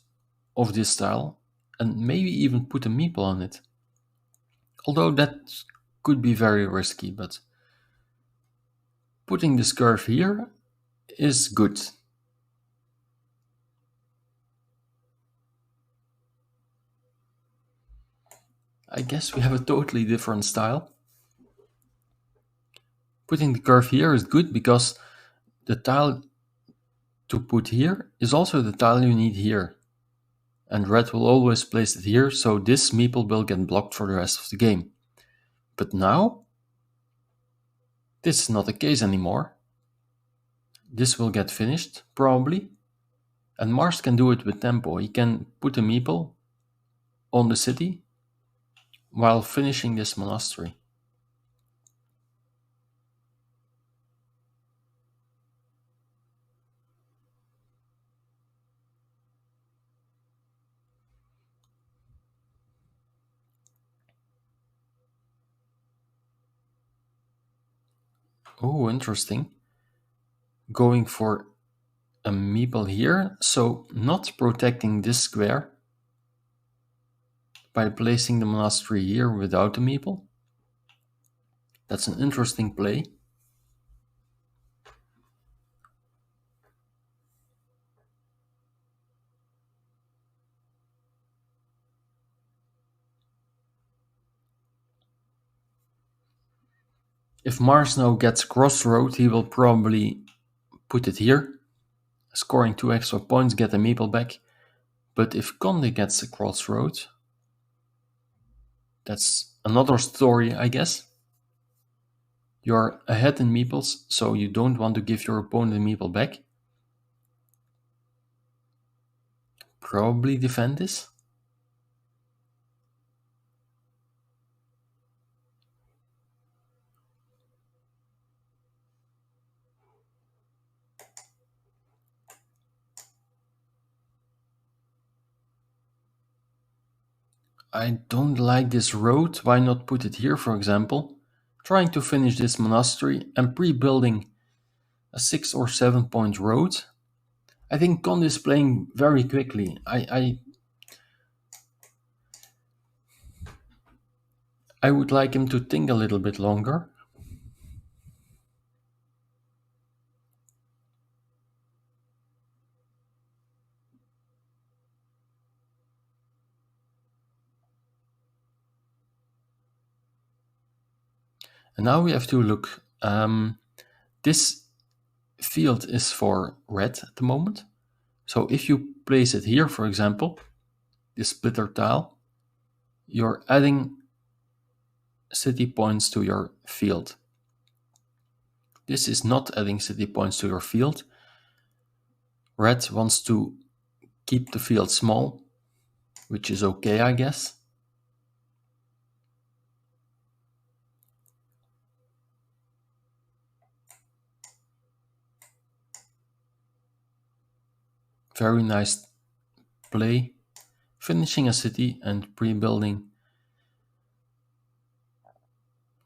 of this tile and maybe even put a meeple on it. Although that could be very risky, but putting this curve here is good. I guess we have a totally different style. Putting the curve here is good because the tile to put here is also the tile you need here. And red will always place it here, so this meeple will get blocked for the rest of the game. But now, this is not the case anymore. This will get finished, probably. And Mars can do it with tempo. He can put a meeple on the city while finishing this monastery. Oh, interesting. Going for a meeple here, so not protecting this square by placing the monastery here without a meeple. That's an interesting play. If Mars now gets crossroad, he will probably put it here, scoring 2 extra points, get the meeple back. But if Conde gets a crossroad, that's another story, I guess. You're ahead in meeples, so you don't want to give your opponent a meeple back. Probably defend this. I don't like this road. Why not put it here, for example? Trying to finish this monastery and pre-building a 6 or 7 point road. I think Conde is playing very quickly. I would like him to think a little bit longer. And now we have to look. This field is for red at the moment. So if you place it here, for example, this splitter tile, you're adding city points to your field. This is not adding city points to your field. Red wants to keep the field small, which is okay, I guess. Very nice play. Finishing a city and pre-building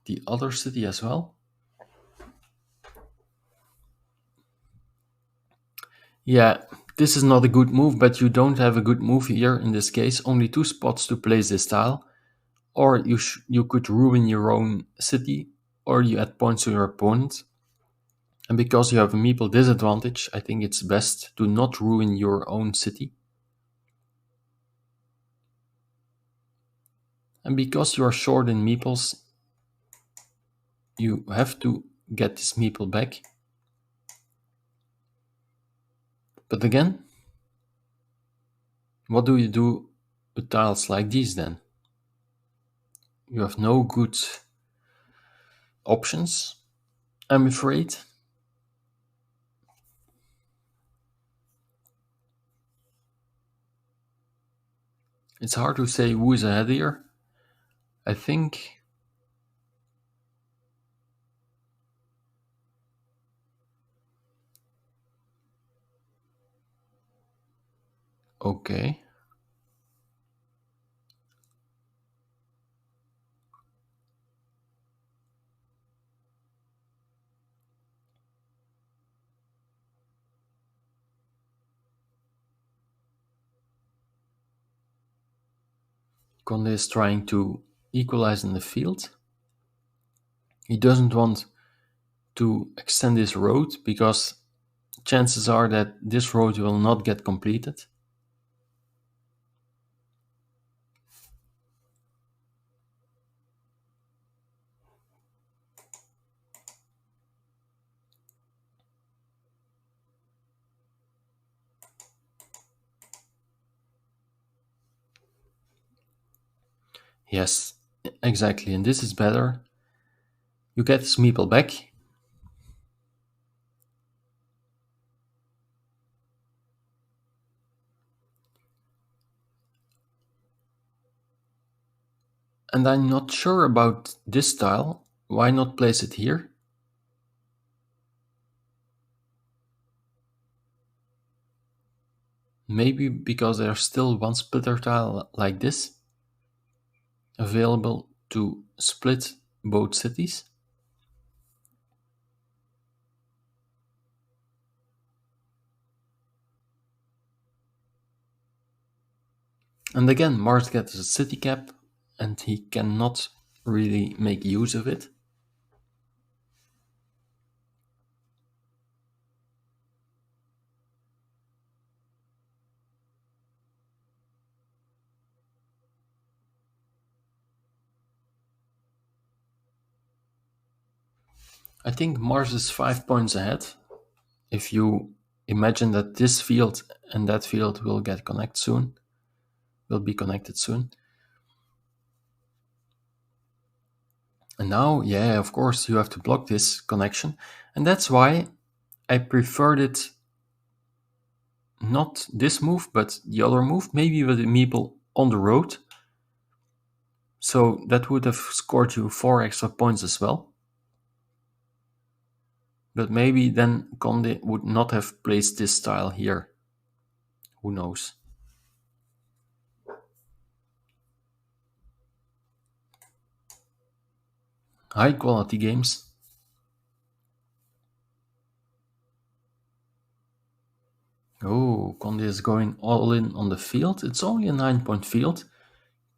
the other city as well. Yeah, this is not a good move, but you don't have a good move here in this case. Only 2 spots to place this tile. Or you could ruin your own city, or you add points to your opponent. And because you have a meeple disadvantage, I think it's best to not ruin your own city. And because you are short in meeples, you have to get this meeple back. But again, what do you do with tiles like these then? You have no good options, I'm afraid. It's hard to say who is ahead here. I think okay. Conde is trying to equalize in the field. He doesn't want to extend this road because chances are that this road will not get completed. Yes, exactly, and this is better. You get this meeple back. And I'm not sure about this tile. Why not place it here? Maybe because there's still one splitter tile like this available to split both cities. And again, Mars gets a city cap and he cannot really make use of it. I think Mars is 5 points ahead. If you imagine that this field and that field will get connect soon. will be connected soon. And now, yeah, of course, you have to block this connection. And that's why I preferred it not this move, but the other move, maybe with the meeple on the road. So that would have scored you 4 extra points as well. But maybe then Conde would not have placed this style here. Who knows? High quality games. Oh, Conde is going all in on the field. It's only a 9-point field,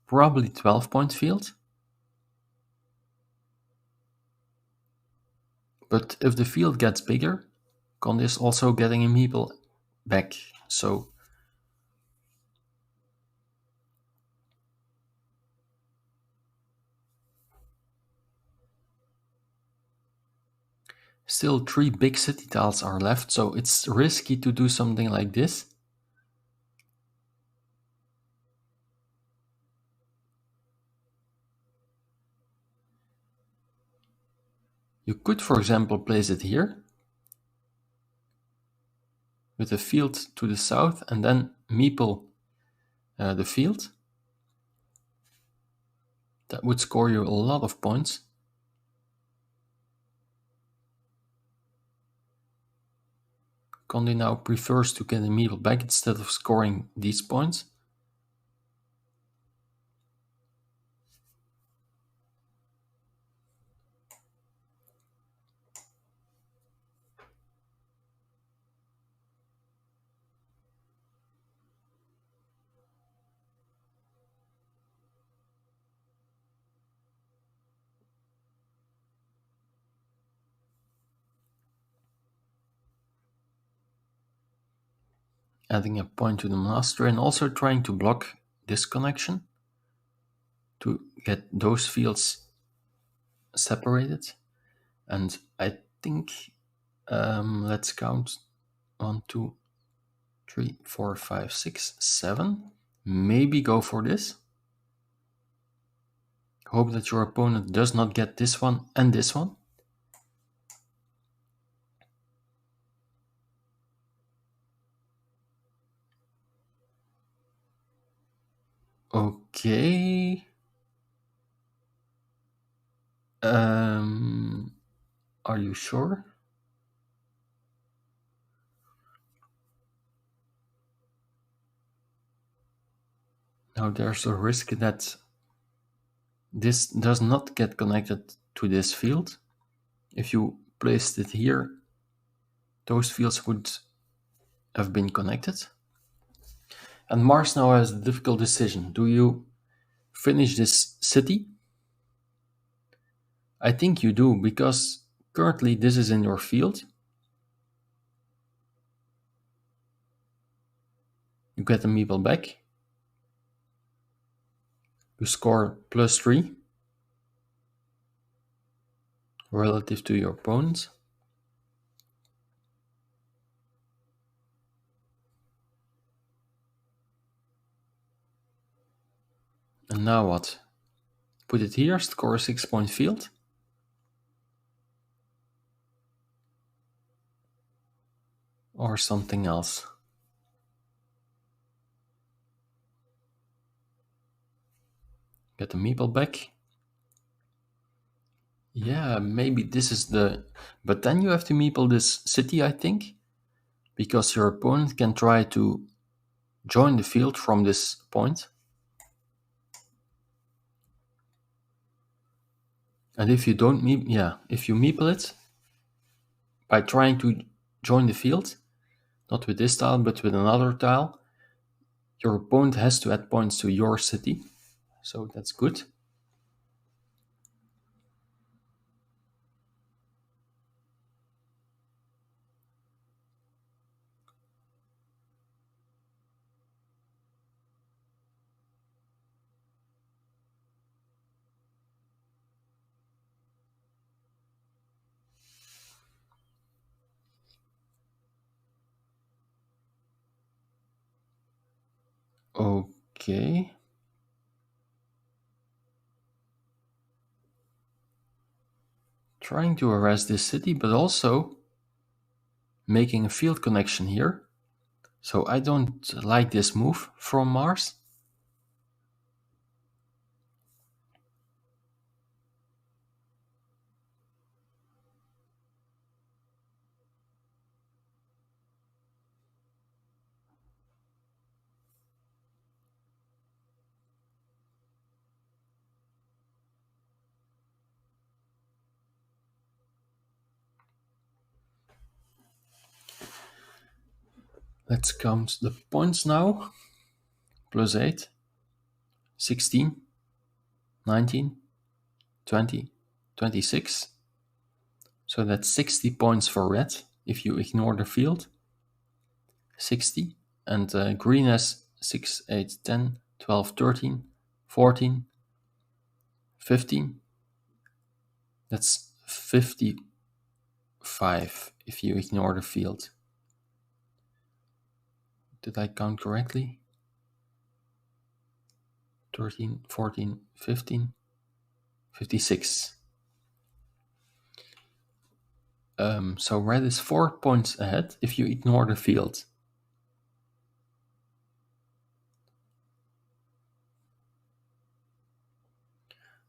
probably 12-point field. But if the field gets bigger, Conde is also getting a meeple back. So still 3 big city tiles are left, so it's risky to do something like this. You could, for example, place it here with a field to the south and then meeple the field. That would score you a lot of points. Conde now prefers to get a meeple back instead of scoring these points. Adding a point to the master and also trying to block this connection to get those fields separated. And I think, let's count 1, 2, 3, 4, 5, 6, 7. Maybe go for this. Hope that your opponent does not get this one and this one. Okay. Are you sure? Now there's a risk that this does not get connected to this field. If you placed it here, those fields would have been connected. And Mars now has a difficult decision. Do you finish this city? I think you do, because currently this is in your field. You get a meeple back. You score +3 relative to your opponent. And now what? Put it here, score a 6-point field. Or something else. Get the meeple back. Yeah, maybe this is the... But then you have to meeple this city, I think. Because your opponent can try to join the field from this point. And if you don't if you meeple it by trying to join the field, not with this tile but with another tile, your opponent has to add points to your city. So that's good. Okay. Trying to harass this city, but also making a field connection here. So I don't like this move from Mars. Let's count the points now. Plus 8, 16, 19, 20, 26. So that's 60 points for red if you ignore the field. 60. And green has 6, 8, 10, 12, 13, 14, 15. That's 55 if you ignore the field. Did I count correctly? 13, 14, 15, 56. So red is 4 points ahead if you ignore the field.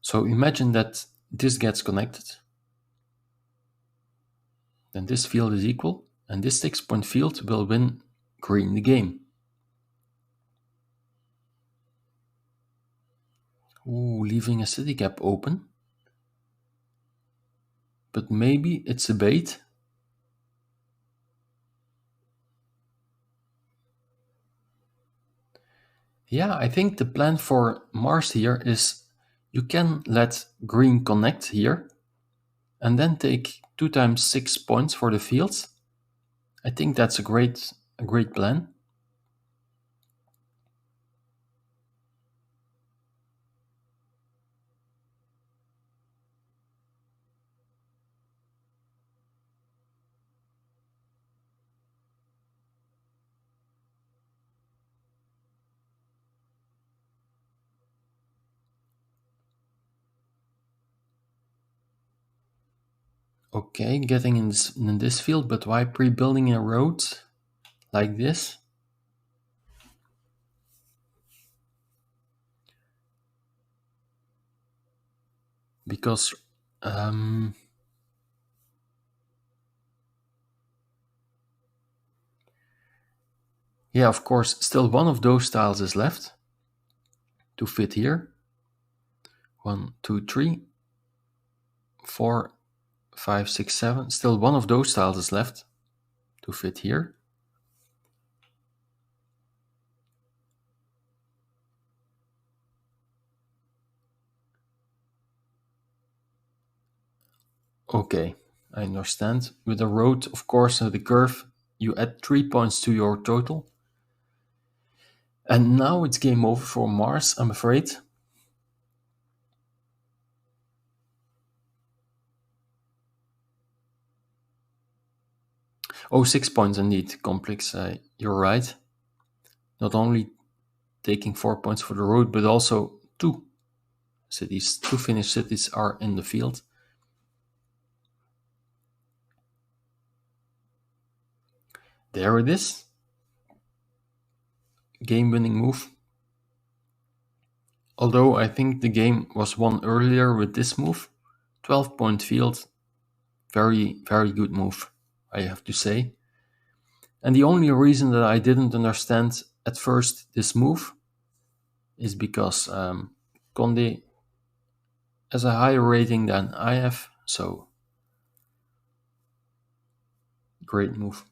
So imagine that this gets connected. Then this field is equal, and this 6-point field will win green the game. Ooh, leaving a city gap open. But maybe it's a bait. Yeah, I think the plan for Mars here is you can let green connect here and then take 2 times 6 points for the fields. I think that's a great plan. Okay, getting in this field, but why pre-building a road like this? Because yeah, of course, still one of those tiles is left to fit here. 1, 2, 3, 4, 5, 6, 7. Still one of those tiles is left to fit here. Okay, I understand. With a road, of course, the curve, you add 3 points to your total. And now it's game over for Mars, I'm afraid. Oh, 6 points indeed, Complex. You're right. Not only taking 4 points for the road, but also 2 cities, 2 Finnish cities are in the field. There it is. Game-winning move. Although I think the game was won earlier with this move. 12-point field. Very, very good move, I have to say. And the only reason that I didn't understand at first this move is because Conde has a higher rating than I have, so great move.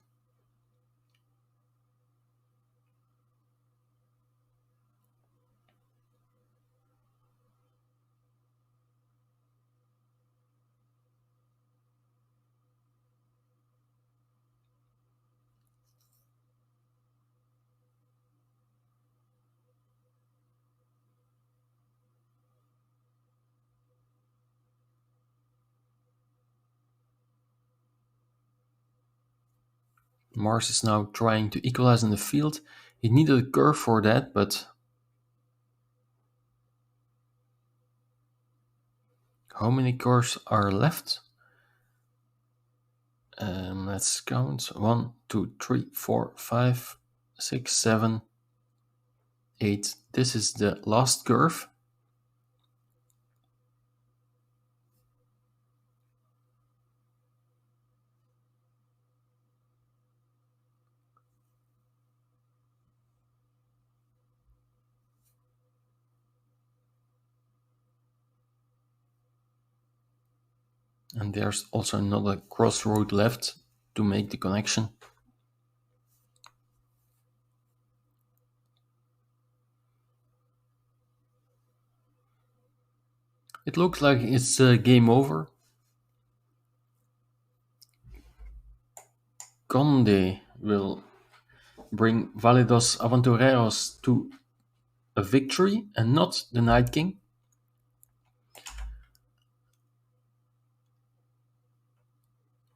Mars is now trying to equalize in the field. He needed a curve for that, but How many cores are left? Let's count. 1, 2, 3, 4, 5, 6, 7, 8. This is the last curve. And there's also another crossroad left to make the connection. It looks like it's game over. Conde will bring Validos Aventureros to a victory and not the Night King.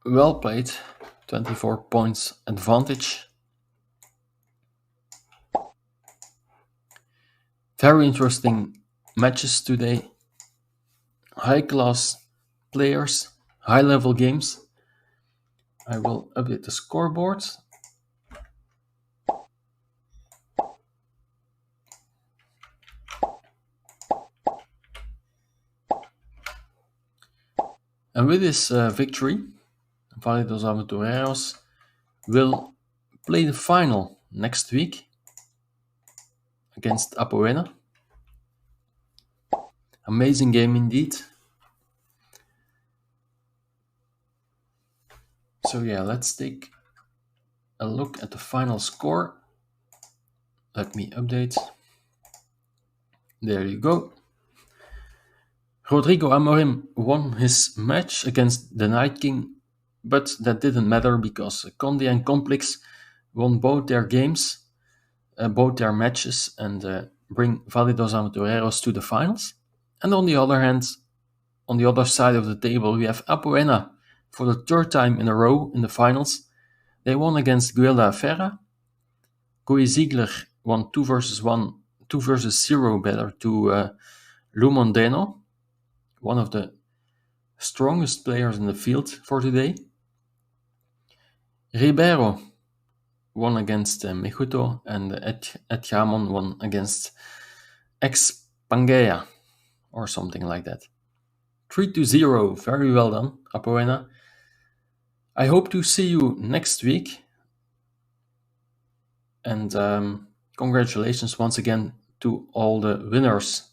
Well played. 24 points advantage. Very interesting matches today. High class players, high level games. I will update the scoreboard. And with this victory, Validos Aventureros will play the final next week against Apoena. Amazing game indeed. So yeah, let's take a look at the final score. Let me update. There you go. Rodrigo Amorim won his match against the Night King, but that didn't matter because Conde and Complex won both their games, both their matches, and bring Validos Aventureros to the finals. And on the other hand, on the other side of the table, we have Apoena for the third time in a row in the finals. They won against Guelda Ferra. Goy Ziegler won 2 versus 1, 2 versus 0 better to Lou Mondeno, one of the strongest players in the field for today. Ribeiro won against Mejuto, and Etjamon won against ex Pangea or something like that. 3-0, very well done, Apoena. I hope to see you next week. And congratulations once again to all the winners.